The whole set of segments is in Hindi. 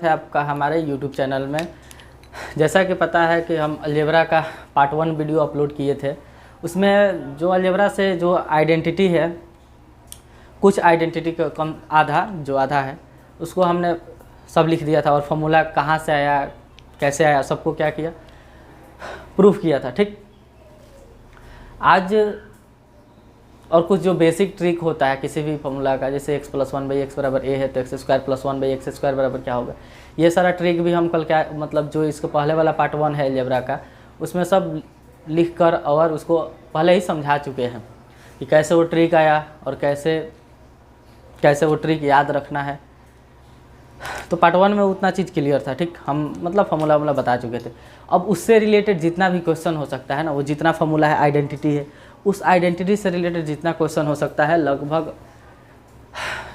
है आपका हमारे YouTube चैनल में। जैसा कि पता है कि हम अलजेब्रा का पार्ट 1 वीडियो अपलोड किए थे। उसमें जो अलजेब्रा से जो आइडेंटिटी है, कुछ आइडेंटिटी का कम आधा है उसको हमने सब लिख दिया था, और फॉर्मूला कहाँ से आया, कैसे आया, सबको क्या किया, प्रूफ किया था। ठीक, आज और कुछ जो बेसिक ट्रिक होता है किसी भी फॉर्मूला का, जैसे x + 1 / x = a है तो x² + 1 / x² बराबर क्या होगा, ये सारा ट्रिक भी हम कल क्या मतलब जो इसके पहले वाला पार्ट 1 है अलजेब्रा का, उसमें सब लिख कर और उसको पहले ही समझा चुके हैं कि कैसे वो ट्रिक आया और कैसे वो ट्रिक याद रखना है। तो पार्ट 1 में उतना चीज़ क्लियर था। ठीक, हम मतलब फॉर्मूला बता चुके थे। अब उससे रिलेटेड जितना भी क्वेश्चन हो सकता है ना, वो जितना फॉर्मूला है, आइडेंटिटी है, उस आइडेंटिटी से रिलेटेड जितना क्वेश्चन हो सकता है, लगभग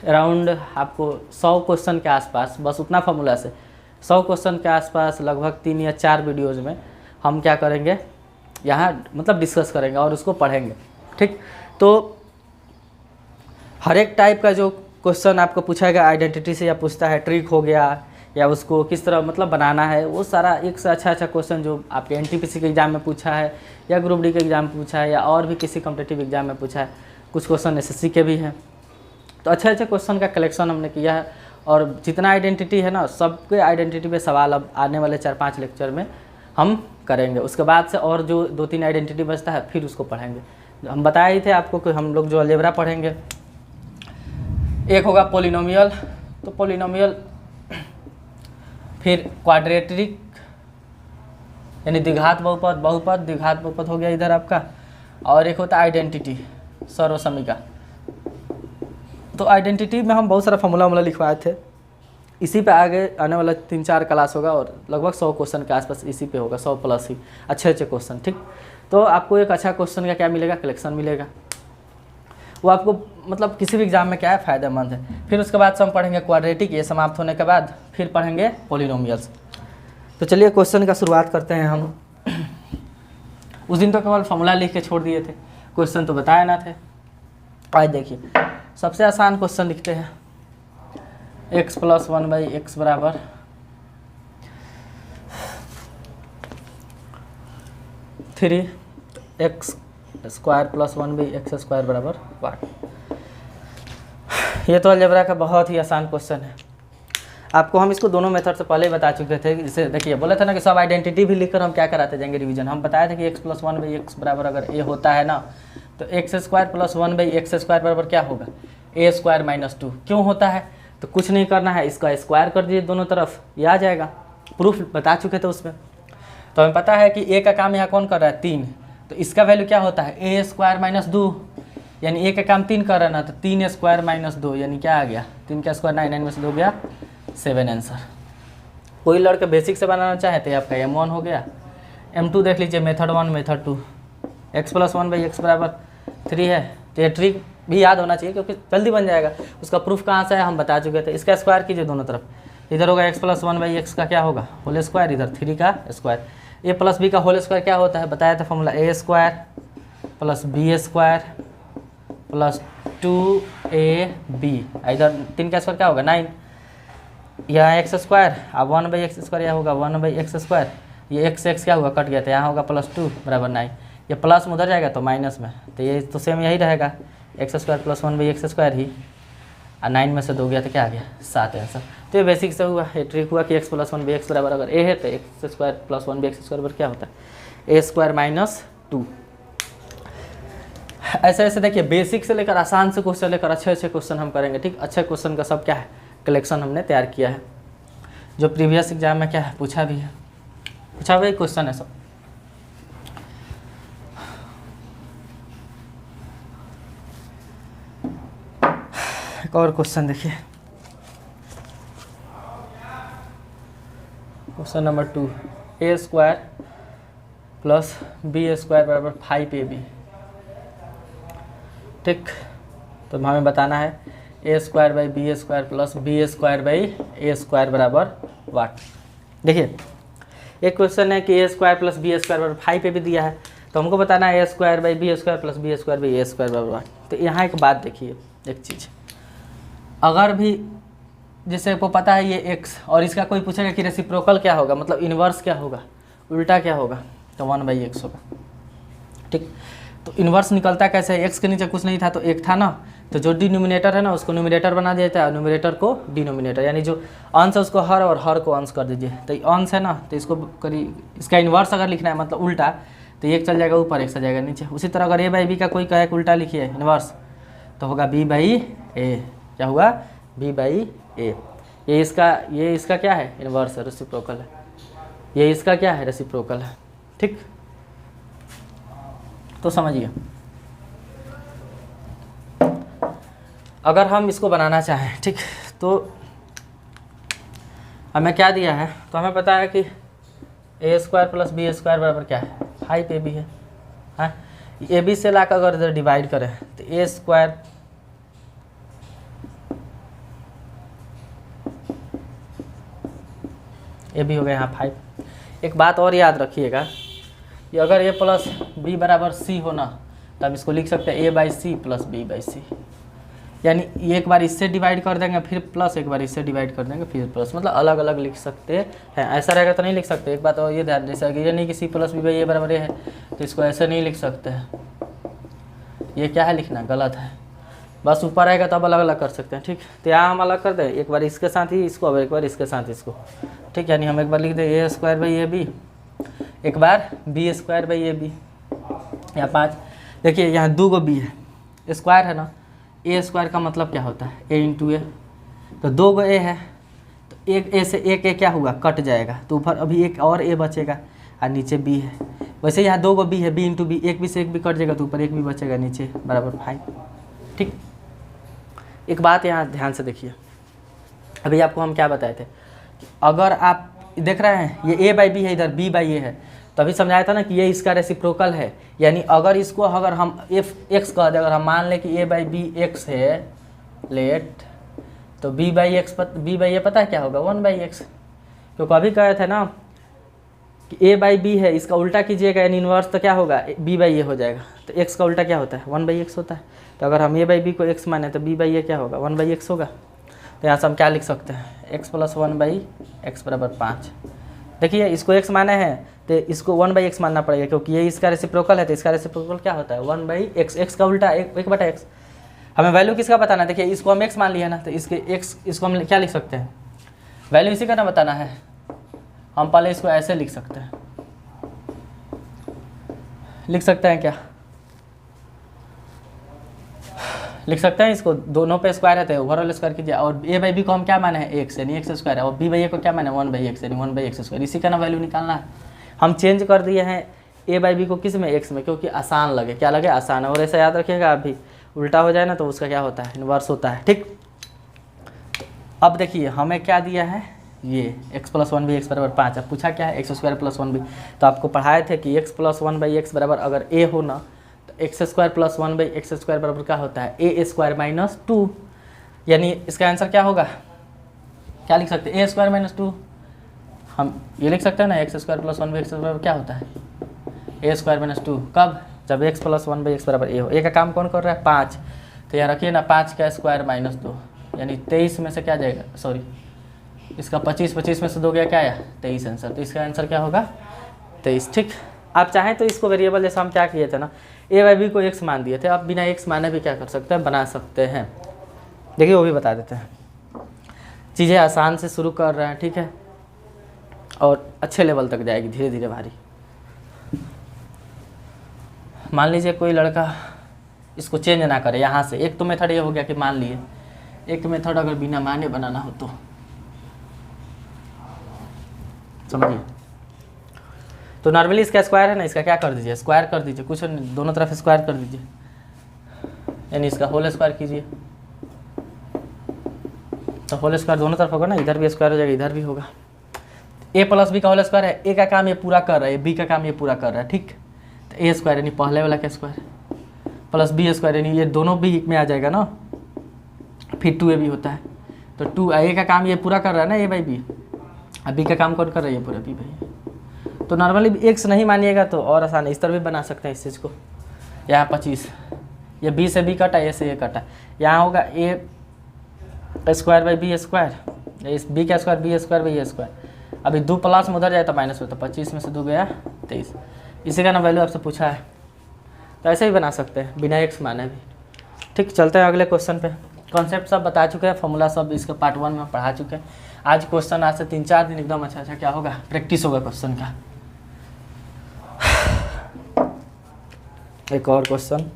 अराउंड आपको 100 क्वेश्चन के आसपास, बस उतना फॉर्मूला से 100 क्वेश्चन के आसपास लगभग 3 या 4 वीडियोज़ में हम क्या करेंगे, यहाँ मतलब डिस्कस करेंगे और उसको पढ़ेंगे। ठीक, तो हर एक टाइप का जो क्वेश्चन आपको पूछाएगा आइडेंटिटी से, या पूछता है ट्रिक हो गया, या उसको किस तरह मतलब बनाना है, वो सारा एक से अच्छा क्वेश्चन जो आपके एनटीपीसी के एग्ज़ाम में पूछा है, या ग्रुप डी के एग्ज़ाम में पूछा है, या और भी किसी कॉम्पिटिटिव एग्ज़ाम में पूछा है, कुछ क्वेश्चन एसएससी के भी हैं। तो अच्छे क्वेश्चन का कलेक्शन हमने किया है, और जितना आइडेंटिटी है ना, सबके आइडेंटिटी पे सवाल अब आने वाले 4-5 लेक्चर में हम करेंगे। उसके बाद से और जो 2-3 आइडेंटिटी बचता है फिर उसको पढ़ेंगे। हम बताए ही थे आपको कि हम लोग जो अलजेब्रा पढ़ेंगे, एक होगा पोलिनोमियल, तो पोलिनोमियल, फिर क्वाड्रेटिक यानी द्विघात बहुपद द्विघात बहुपद हो गया इधर आपका, और एक होता है आइडेंटिटी, सर्वसमीका। तो आइडेंटिटी में हम बहुत सारा फॉर्मूला लिखवाए थे। इसी पे आगे आने वाला 3-4 क्लास होगा, और लगभग 100 क्वेश्चन के आसपास इसी पे होगा, 100 प्लस ही अच्छे क्वेश्चन। ठीक, तो आपको एक अच्छा क्वेश्चन का क्या मिलेगा, कलेक्शन मिलेगा। वो आपको मतलब किसी भी एग्जाम में क्या है, फ़ायदेमंद है। फिर उसके बाद से हम पढ़ेंगे क्वाड्रेटिक, ये समाप्त होने के बाद फिर पढ़ेंगे पोलिनोमियल्स। तो चलिए क्वेश्चन का शुरुआत करते हैं हम। उस दिन तो केवल फॉर्मूला लिख के छोड़ दिए थे, क्वेश्चन तो बताए ना थे। आज देखिए, सबसे आसान क्वेश्चन लिखते हैं। x + 1 / x = 3x² + 1 / x² बराबर 1। ये तो अलजेब्रा का बहुत ही आसान क्वेश्चन है। आपको हम इसको दोनों मेथड से पहले ही बता चुके थे। जैसे देखिए, बोला था ना कि सब आइडेंटिटी भी लिखकर हम क्या कराते जाएंगे, रिवीजन। हम बताए थे कि x + 1 / x बराबर अगर a होता है ना, तो x² + 1 / x² बराबर क्या होगा, a² - 2। क्यों होता है, तो कुछ नहीं करना है, इसका स्क्वायर कर दीजिए दोनों तरफ, ये आ जाएगा। प्रूफ बता चुके थे उसमें। तो हमें पता है कि a का काम यहाँ कौन कर रहा है, 3, तो इसका वैल्यू क्या होता है, a² - 2, यानी a का काम 3 कर रहा है ना, तो 3a² - 2 यानी क्या आ गया, 3 का स्क्वायर 9 में से 2 गया 7 आंसर। कोई लड़का बेसिक से बनाना चाहे तो आपका M1 हो गया। M2 देख लीजिए, मेथड 1 मेथड 2। x + 1 / x = 3 है, तो ये ट्रिक भी याद होना चाहिए क्योंकि जल्दी बन जाएगा। उसका प्रूफ कहाँ से है हम बता चुके थे। इसका स्क्वायर कीजिए दोनों तरफ, इधर होगा x + 1 / x का क्या होगा, होल स्क्वायर, इधर 3 का स्क्वायर। a + b का होल स्क्वायर क्या होता है, बताया था फॉर्मूला, a² + b² + 2ab, इधर 3 का स्क्वायर क्या होगा 9, यहाँ x², अब 1 / x², यह होगा 1 / x², ये x क्या हुआ, कट गया था, यहाँ होगा +2 बराबर 9। ये प्लस में उधर जाएगा तो माइनस में, तो ये तो सेम यही रहेगा, x² + 1 / x² ही, और 9 में से 2 गया तो क्या आ गया 7 आंसर। तो ये बेसिक से हुआ, ये ट्रिक हुआ कि x + 1 / x बराबर अगर a है तो x² + 1 / x² बराबर क्या होता है, a² - 2। ऐसे देखिए, बेसिक से लेकर आसान से क्वेश्चन लेकर अच्छे क्वेश्चन हम करेंगे। ठीक, अच्छे क्वेश्चन का सब क्या है, कलेक्शन हमने तैयार किया है, जो प्रीवियस एग्जाम में क्या है पूछा भी है, पूछा हुआ क्वेश्चन है सब। एक और क्वेश्चन देखिए, क्वेश्चन नंबर 2, a² + b² बराबर 5ab। ठीक, तो हमें बताना है a² / b² + b² / a² बराबर 1। देखिए, एक क्वेश्चन है कि a² + b² बराबर 5ab दिया है, तो हमको बताना है a² / b² + b² / a² बराबर 1। तो यहाँ एक बात देखिए, एक चीज़, अगर भी जैसे आपको पता है ये x और इसका कोई पूछेगा कि रेसिप्रोकल क्या होगा, मतलब इन्वर्स क्या होगा, उल्टा क्या होगा, तो 1/x होगा। ठीक, तो इन्वर्स निकलता कैसे है, x के नीचे कुछ नहीं था तो एक था ना, तो जो डिनोमिनेटर है ना उसको न्यूमिनेटर बना दिया जाता है, न्यूमिनेटर को डिनोमिनेटर, यानी जो अंश है उसको हर और हर को अंश कर दीजिए। तो अंश है ना, तो इसको करी, इसका इन्वर्स अगर लिखना है मतलब उल्टा, तो एक चल जाएगा ऊपर, एक चल जाएगा नीचे। उसी तरह अगर a/b का कोई कहे उल्टा लिखिए इन्वर्स, तो होगा b/a। क्या हुआ, b/a। ये इसका क्या है, इन्वर्स है, रेसिप्रोकल है। ये इसका क्या है, रेसिप्रोकल है। ठीक, तो समझिए, अगर हम इसको बनाना चाहें, ठीक, तो हमें क्या दिया है, तो हमें पता है कि a² + b² बराबर क्या है, 5ab है। हाँ, ab से लाकर अगर इधर डिवाइड करें तो a² ab हो गया यहाँ 5। एक बात और याद रखिएगा कि अगर a + b = c हो ना, तो हम इसको लिख सकते हैं a/c + b/c, यानी एक बार इससे डिवाइड कर देंगे फिर प्लस, एक बार इससे डिवाइड कर देंगे फिर प्लस, मतलब अलग अलग लिख सकते हैं। ऐसा रहेगा तो नहीं लिख सकते। एक बात और ये ध्यान, जैसे ये नहीं कि c + b/a बराबर है, तो इसको ऐसे नहीं लिख सकते हैं, ये क्या है लिखना गलत है। बस ऊपर आएगा तब अलग अलग कर सकते हैं। ठीक, तो यहाँ हम अलग कर दें, एक बार इसके साथ ही इसको, अब एक बार इसके साथ इसको। ठीक, यानी हम एक बार लिख दें a²/ab, एक बार b²/ab, या 5। देखिए यहाँ 2 b है, स्क्वायर है ना, a² का मतलब क्या होता है, a × a, तो 2 a है, तो एक a से एक a क्या हुआ, कट जाएगा, तो ऊपर अभी एक और a बचेगा और नीचे b है। वैसे यहाँ 2 b है, b × b, एक b से एक भी कट जाएगा तो ऊपर एक भी बचेगा, नीचे बराबर 5। ठीक, एक बात यहाँ ध्यान से देखिए, अभी आपको हम क्या बताए थे, अगर आप देख रहे हैं ये a/b है, इधर b/a है, तो अभी समझाया था ना कि ये इसका रेसिप्रोकल है। यानी अगर इसको अगर हम f(x) कह दें, अगर हम मान लें कि a/b x है लेट, तो b/a पता है क्या होगा, 1/x। क्योंकि अभी कहे थे ना कि a/b है, इसका उल्टा कीजिएगा यानी इन्वर्स, तो क्या होगा, b/a हो जाएगा। तो x का उल्टा क्या होता है, 1/x होता है। तो अगर हम a/b को x माने तो b/a क्या होगा, 1/x होगा। तो यहाँ से हम क्या लिख सकते हैं, x + 1/x = 5। देखिए इसको x माने हैं तो इसको 1/x मानना पड़ेगा, क्योंकि ये इसका रेसिप्रोकल है, तो इसका रेसिप्रोकल क्या होता है, 1/x। x का उल्टा 1/x। हमें वैल्यू किसका बताना है, देखिए इसको हम x मान लिया ना, तो इसके x, इसको हम क्या लिख सकते हैं, वैल्यू इसी का ना बताना है। हम पहले इसको ऐसे लिख सकते हैं, लिख सकते हैं क्या, लिख सकते हैं इसको, दोनों पे स्क्वायर रहते हैं, ओवरऑल स्क्वायर कीजिए। और a/b को हम क्या माने हैं, x यानी x² है, और b/a को क्या माने 1/x यानी 1/x²। इसी का ना वैल्यू निकालना है। हम चेंज कर दिए हैं a/b को किस में, x में, क्योंकि आसान लगे, क्या लगे, आसान है। और ऐसा याद रखिएगा, अभी उल्टा हो जाए ना तो उसका क्या होता है, इन्वर्स होता है। ठीक, अब देखिए हमें क्या दिया है, ये x + 1/x = 5। अब पूछा क्या है, x² + 1b। तो आपको पढ़ाए थे कि x + 1/x बराबर अगर a हो ना, तो x² + 1/x² बराबर क्या होता है, a² - 2। यानी इसका आंसर क्या होगा, क्या लिख सकते हैं, a² - 2। हम ये लिख सकते हैं ना, x² + 1/x बराबर क्या होता है, a² - 2। कब, जब x + 1/x बराबर a हो। a का काम कौन कर रहा है, 5। तो यहाँ रखिए ना, 5 का स्क्वायर - 2, यानी 23 में से क्या जाएगा, सॉरी इसका 25 में से 2 गया, क्या आया 23 आंसर। तो इसका आंसर क्या होगा, 23। ठीक, आप चाहें तो इसको वेरिएबल, जैसे हम क्या किए थे ना, a/b को x मान दिए थे, आप बिना x माने भी क्या कर सकते हैं, बना सकते हैं। देखिए वो भी बता देते हैं, चीज़ें आसान से शुरू कर रहे हैं, ठीक है, और अच्छे लेवल तक जाएगी धीरे धीरे भारी। मान लीजिए कोई लड़का इसको चेंज ना करे यहाँ से, एक तो मेथड ये हो गया कि मान लिए, एक मेथड अगर बिना माने बनाना हो तो समझिए। तो नॉर्मली इसका स्क्वायर है ना, इसका क्या कर दीजिए, स्क्वायर कर दीजिए, कुछ दोनों तरफ स्क्वायर कर दीजिए, यानी इसका होल स्क्वायर कीजिए। तो होल स्क्वायर दोनों तरफ होगा ना, इधर भी स्क्वायर हो जाएगा, इधर भी होगा। a + b का होल स्क्वायर है, a का काम ये पूरा कर रहा है, b का काम ये पूरा कर रहा है। ठीक, तो a² यानी पहले वाला का स्क्वायर प्लस b² यानी ये दोनों भी में आ जाएगा ना, फिर 2ab होता है। तो 2 a का काम ये पूरा कर रहा है ना, a/b, अब b का काम कौन कर रहा है, ये पूरा b/a। तो नॉर्मली x नहीं मानिएगा तो और आसान है, इस तरह भी बना सकते हैं इस चीज़ को। यहाँ 25, ये b से b कटा, a से a कटा, यहाँ होगा a square by B square, इस बी का square B square by A square. अभी 2 प्लस में उधर जाए तो माइनस में, तो 25 में से 2 गया 23। इसी का ना वैल्यू आपसे पूछा है, तो ऐसे ही बना सकते हैं बिना एक्स माने भी। ठीक, चलते हैं अगले क्वेश्चन पे। कॉन्सेप्ट सब बता चुके हैं, फॉर्मूला सब इसका पार्ट 1 में पढ़ा चुके हैं। आज क्वेश्चन आज से 3-4 दिन एकदम अच्छा क्या होगा, प्रैक्टिस होगा क्वेश्चन का। एक और क्वेश्चन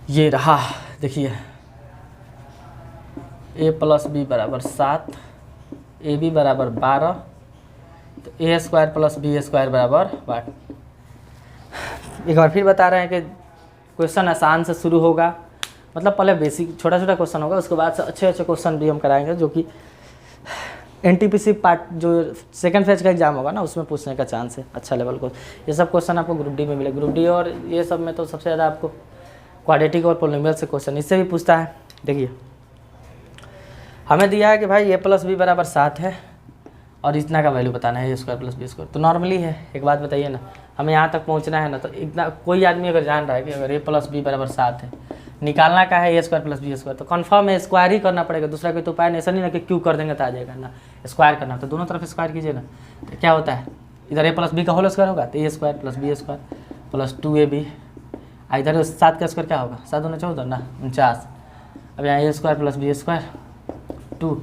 ये रहा, देखिए a प्लस बी बराबर 7, ए बी बराबर 12, तो A square plus B square बराबर 8। एक बार फिर बता रहे हैं कि क्वेश्चन आसान से शुरू होगा, मतलब पहले बेसिक छोटा छोटा क्वेश्चन होगा, उसके बाद से अच्छे अच्छे क्वेश्चन भी हम कराएंगे, जो कि एनटीपीसी पार्ट जो सेकंड फेज का एग्जाम होगा ना, उसमें पूछने का चांस है अच्छा लेवल को। ये सब क्वेश्चन आपको ग्रुप डी में मिले। ग्रुप डी और ये सब में तो सबसे ज़्यादा आपको क्वाड्रेटिक और पोलिनोमियल से क्वेश्चन इससे भी पूछता है। देखिए हमें दिया है कि भाई ए प्लस बी बराबर 7 है और इतना का वैल्यू बताना है, A square plus B square. तो नॉर्मली है, एक बात बताइए ना, हमें यहाँ तक पहुँचना है ना, तो इतना कोई आदमी अगर जान रहा है कि अगर ए प्लस बी बराबर 7 है, निकालना का है A square plus B square, तो कन्फर्म है स्क्वायर ही करना पड़ेगा, दूसरा कोई तो उपाय नहीं। ऐसा नहीं ना कि क्यों कर देंगे तो आ जाएगा ना, स्क्वायर करना, तो दोनों तरफ स्क्वायर कीजिए ना। तो क्या होता है, इधर ए प्लस बी का होल स्क्वायर होगा तो A square plus B square plus 2ab, इधर 7 का स्क्वायर क्या होगा, 7 दूना 14 ना 49। अब यहाँ A square plus B square 2,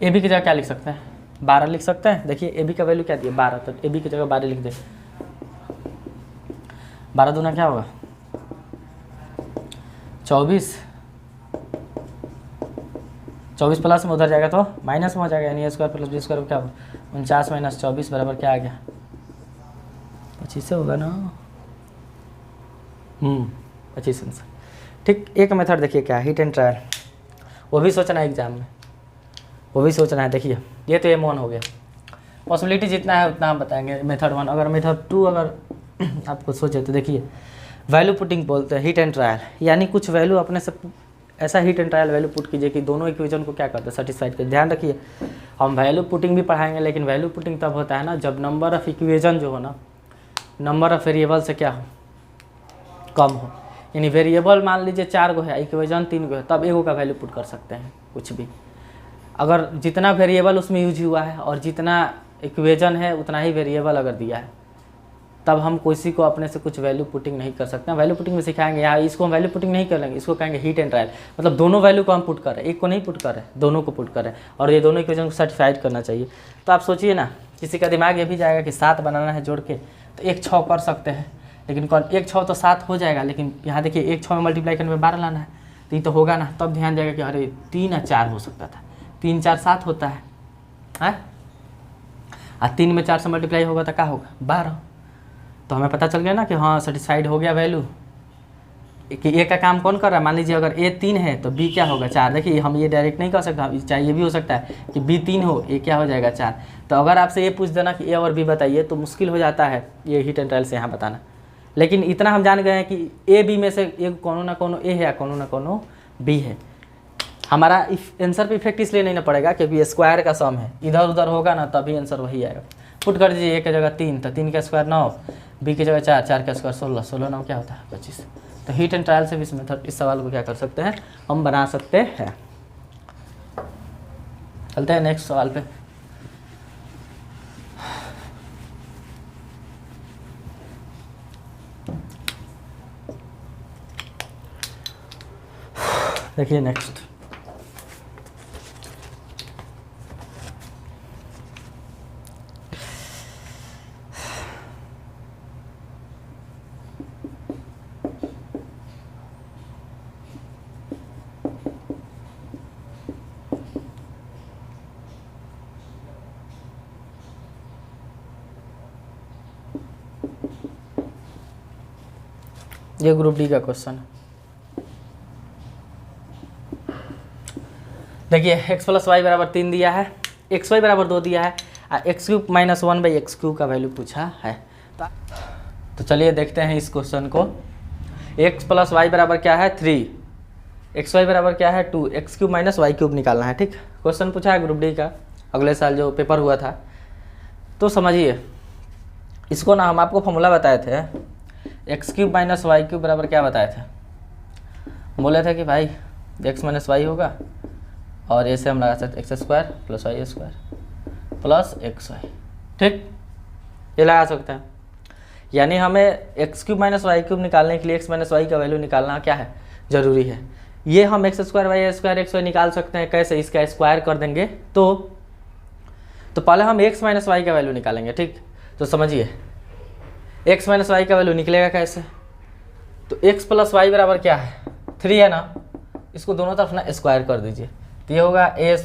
A B की जगह क्या लिख सकते हैं, 12 लिख सकते हैं। देखिए ए बी का वैल्यू क्या दिया 12, तो ए बी की जगह 12 लिख दे। 12 दूना क्या होगा 24, 24 प्लस में उधर जाएगा तो माइनस में हो जाएगा, यानी ए स्क्वायर प्लस बी स्क्वायर क्या होगा 49 माइनस 24 बराबर क्या आ गया 25 से होगा ना। 25 आंसर। ठीक, एक मेथड देखिए क्या, हिट एंड ट्रायल, वो भी सोचना है एग्जाम में, वो भी सोचना है। देखिए ये तो M1 हो गया, पॉसिबिलिटी जितना है उतना हम बताएंगे। मेथड 1, अगर मेथड 2 अगर आपको सोचे तो देखिए वैल्यू पुटिंग बोलते हैं, हिट एंड ट्रायल, यानी कुछ वैल्यू अपने से ऐसा hit and trial value put कीजिए कि दोनों इक्वेशन को क्या करते हैं सेटिस्फाइड कर। ध्यान रखिए हम वैल्यू पुटिंग भी पढ़ाएंगे, लेकिन वैल्यू पुटिंग तब होता है ना जब नंबर ऑफ इक्वेशन जो हो ना, नंबर ऑफ वेरिएबल से क्या हो कम हो। यानी वेरिएबल मान लीजिए 4 गो है, इक्वेशन 3 गो है, तब एगो का वैल्यू पुट कर सकते हैं कुछ भी। अगर जितना वेरिएबल उसमें यूज हुआ है और जितना इक्वेशन है उतना ही वेरिएबल अगर दिया है, तब हम किसी को अपने से कुछ वैल्यू पुटिंग नहीं कर सकते हैं। वैल्यू पुटिंग में सिखाएंगे, यहाँ इसको हम वैल्यू पुटिंग नहीं करेंगे, इसको कहेंगे हिट एंड ट्रायल। मतलब दोनों वैल्यू को हम पुट कर रहे हैं, एक को नहीं पुट कर रहे हैं, दोनों को पुट कर रहे हैं, और ये दोनों इक्वेशन को सर्टिफाइड करना चाहिए। तो आप सोचिए ना, किसी का दिमाग ये भी जाएगा कि 7 बनाना है जोड़ के, तो 1 6 कर सकते हैं, लेकिन 1 6 तो 7 हो जाएगा, लेकिन यहाँ देखिए 1 6 में मल्टीप्लाई करने में 12 लाना है, तो ये तो होगा ना। तब ध्यान जाएगा कि अरे 3 और 4 हो सकता था, 3 4 7 होता है, और 3 में 4 से मल्टीप्लाई होगा तो क्या होगा 12। तो हमें पता चल गया ना कि हाँ सेटिस्फाइड हो गया वैल्यू कि ए का काम कौन कर रहा है। मान लीजिए अगर ए 3 है तो बी क्या होगा 4। देखिए हम ये डायरेक्ट नहीं कर सकते, चाहे ये भी हो सकता है कि बी 3 हो, ए क्या हो जाएगा 4। तो अगर आपसे ये पूछ देना कि ए और बी बताइए, तो मुश्किल हो जाता है ये हिट एंड ट्रायल से यहाँ बताना। लेकिन इतना हम जान गए हैं कि ए बी में से एक कोनो ना कोनो ए है या कोनो ना कोनो बी है। हमारा आंसर पे इफेक्ट इसलिए नहीं ना पड़ेगा क्योंकि स्क्वायर का सम है, इधर उधर होगा ना तभी आंसर वही आएगा। पुट कर दीजिए, ए की जगह 3, तो 3 का स्क्वायर 9, बी की जगह 4, 4 का स्क्वायर 16, 16 9 क्या होता है 25। तो हिट एंड ट्रायल से भी इस सवाल को क्या कर सकते हैं, हम बना सकते हैं। चलते हैं नेक्स्ट सवाल पे। देखिए नेक्स्ट, ये ग्रुप डी का क्वेश्चन है। देखिए x प्लस वाई बराबर 3 दिया है, एक्स वाई बराबर 2 दिया है, और एक्स क्यूब माइनस 1/x³ का वैल्यू पूछा है। तो चलिए देखते हैं इस क्वेश्चन को। x प्लस वाई बराबर क्या है 3, एक्स वाई बराबर क्या है 2, x³ माइनस y³ निकालना है। ठीक, क्वेश्चन पूछा है ग्रुप डी का, अगले साल जो पेपर हुआ था। तो समझिए इसको ना, हम आपको फॉर्मूला बताए थे, x³ माइनस y³ बराबर क्या बताए थे, बोले थे कि भाई x माइनस वाई होगा और ए से हम लगा सकते X square plus Y square plus X Y, ठीक, ये लगा सकते हैं। यानी हमें X cube minus Y cube निकालने के लिए एक्स माइनस वाई का वैल्यू निकालना क्या है, जरूरी है। ये हम X square Y square X Y निकाल सकते हैं, कैसे, इसका स्क्वायर कर देंगे तो पहले हम एक्स माइनस वाई का वैल्यू निकालेंगे, ठीक। तो समझिए एक्स माइनस वाई का वैल्यू निकलेगा कैसे, तो एक्स प्लस वाई बराबर क्या है 3 है ना, इसको दोनों तरफ ना स्क्वायर कर दीजिए, तो ये होगा ए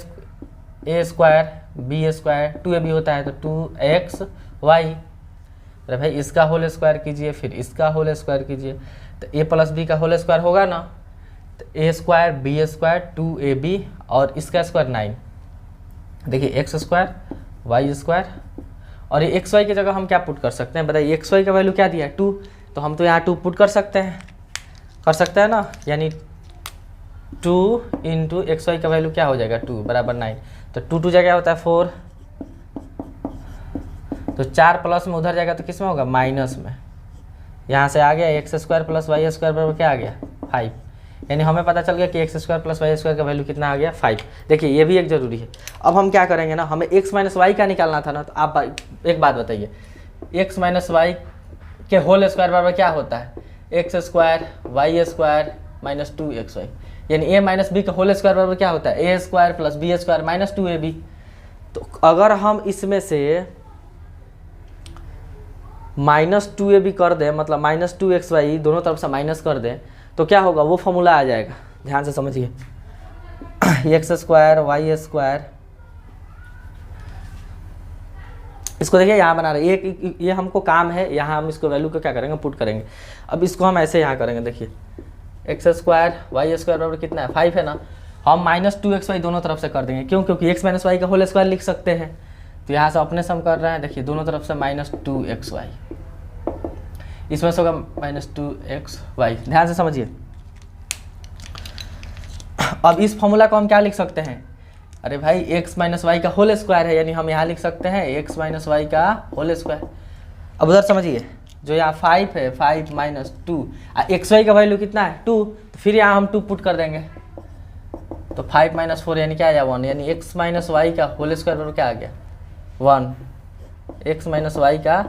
स्क्वायर बी स्क्वायर 2ab होता है तो 2x y, अरे भाई इसका होल स्क्वायर कीजिए फिर इसका होल स्क्वायर कीजिए, तो a प्लस बी का होल स्क्वायर होगा ना, तो A square B square 2ab और इसका स्क्वायर 9, देखिए एक्स स्क्वायर वाई स्क्वायर, और ये एक्स वाई की जगह हम क्या पुट कर सकते हैं बताइए, एक्स वाई का वैल्यू क्या दिया है 2, तो हम तो यहाँ 2 पुट कर सकते हैं ना, यानी 2 इंटू एक्स वाई का वैल्यू क्या हो जाएगा 2 बराबर 9, तो 2 2 जगह होता है 4, तो 4 प्लस में उधर जाएगा तो किस में होगा माइनस में, यहाँ से आ गया X square plus Y square बराबर क्या आ गया 5, यानी हमें पता चल गया कि X square plus Y square का वैल्यू कितना आ गया 5। देखिए ये भी एक जरूरी है। अब हम क्या करेंगे ना, हमें एक्स माइनस वाई का निकालना था ना, तो आप एक बात बताइए, एक्स माइनस वाई के होल स्क्वायर बराबर क्या होता है X square Y square minus 2xy, यानी ए माइनस बी का होल स्क्वायर बराबर क्या होता है A square plus B square minus 2ab। तो अगर हम इसमें से माइनस 2ab कर दें, मतलब माइनस 2xy दोनों तरफ से माइनस कर दें, तो क्या होगा वो फॉर्मूला आ जाएगा, ध्यान से समझिए, एक्स स्क्वायर वाई स्क्वायर, इसको देखिए यहाँ बना रहे ये हमको काम है, यहाँ हम इसको वैल्यू को क्या करेंगे पुट करेंगे। अब इसको हम ऐसे यहाँ करेंगे, देखिए एक्स स्क्वायर वाई स्क्वायर बराबर कितना है 5 है ना, हम माइनस 2xy दोनों तरफ से कर देंगे, क्यों, क्योंकि एक्स माइनस वाई का होल स्क्वायर लिख सकते हैं, तो यहाँ से अपने सम कर रहे हैं, देखिए दोनों तरफ से माइनस 2xy, इसमें से होगा माइनस 2xy, ध्यान से समझिए। अब इस फॉर्मूला को हम क्या लिख सकते हैं, अरे भाई एक्स माइनस वाई का होल स्क्वायर है, यानी हम यहाँ लिख सकते हैं एक्स माइनस वाई का होल स्क्वायर। अब उधर समझिए, जो यहाँ 5 है 5 माइनस 2, एक्स वाई का वैल्यू कितना है 2, तो फिर यहाँ हम 2 पुट कर देंगे, तो 5 माइनस 4 यानी क्या आ गया 1, यानी एक्स माइनस वाई का होल स्क्वायर बराबर क्या आ गया 1, एक्स माइनस वाई का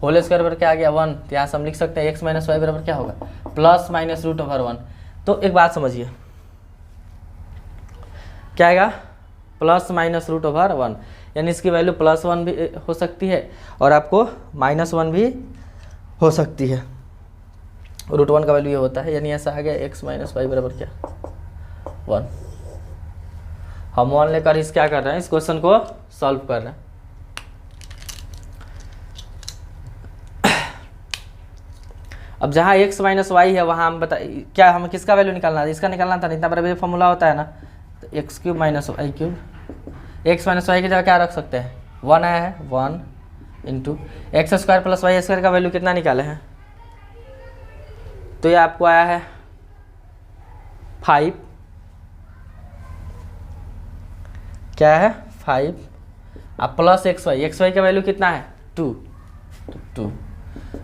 होल स्क्वायर बराबर क्या आ गया 1, तो यहाँ से हम लिख सकते हैं एक्स माइनस वाई बराबर क्या होगा प्लस माइनस रूट ओवर 1। तो एक बात समझिए, क्या आएगा प्लस माइनस रूट ओवर 1, यानी इसकी वैल्यू +1 भी हो सकती है और आपको -1 भी हो सकती है, √1 का वैल्यू ये होता है, यानी ऐसा आ गया एक्स माइनस वाई बराबर क्या 1। हम 1 लेकर इस क्या कर रहे हैं, इस क्वेश्चन को सॉल्व कर रहे हैं। अब जहाँ एक्स माइनस वाई है वहाँ हम क्या हमें किसका वैल्यू निकालना था, इसका निकालना था, इतना बड़ा फॉर्मूला होता है ना, तो X cube minus Y cube, X minus Y की जगह क्या रख सकते हैं 1 आया है 1 into X square plus Y square का वैल्यू कितना निकाले हैं, तो ये आपको आया है 5, क्या है 5, अब प्लस एक्स वाई का वैल्यू कितना है 2,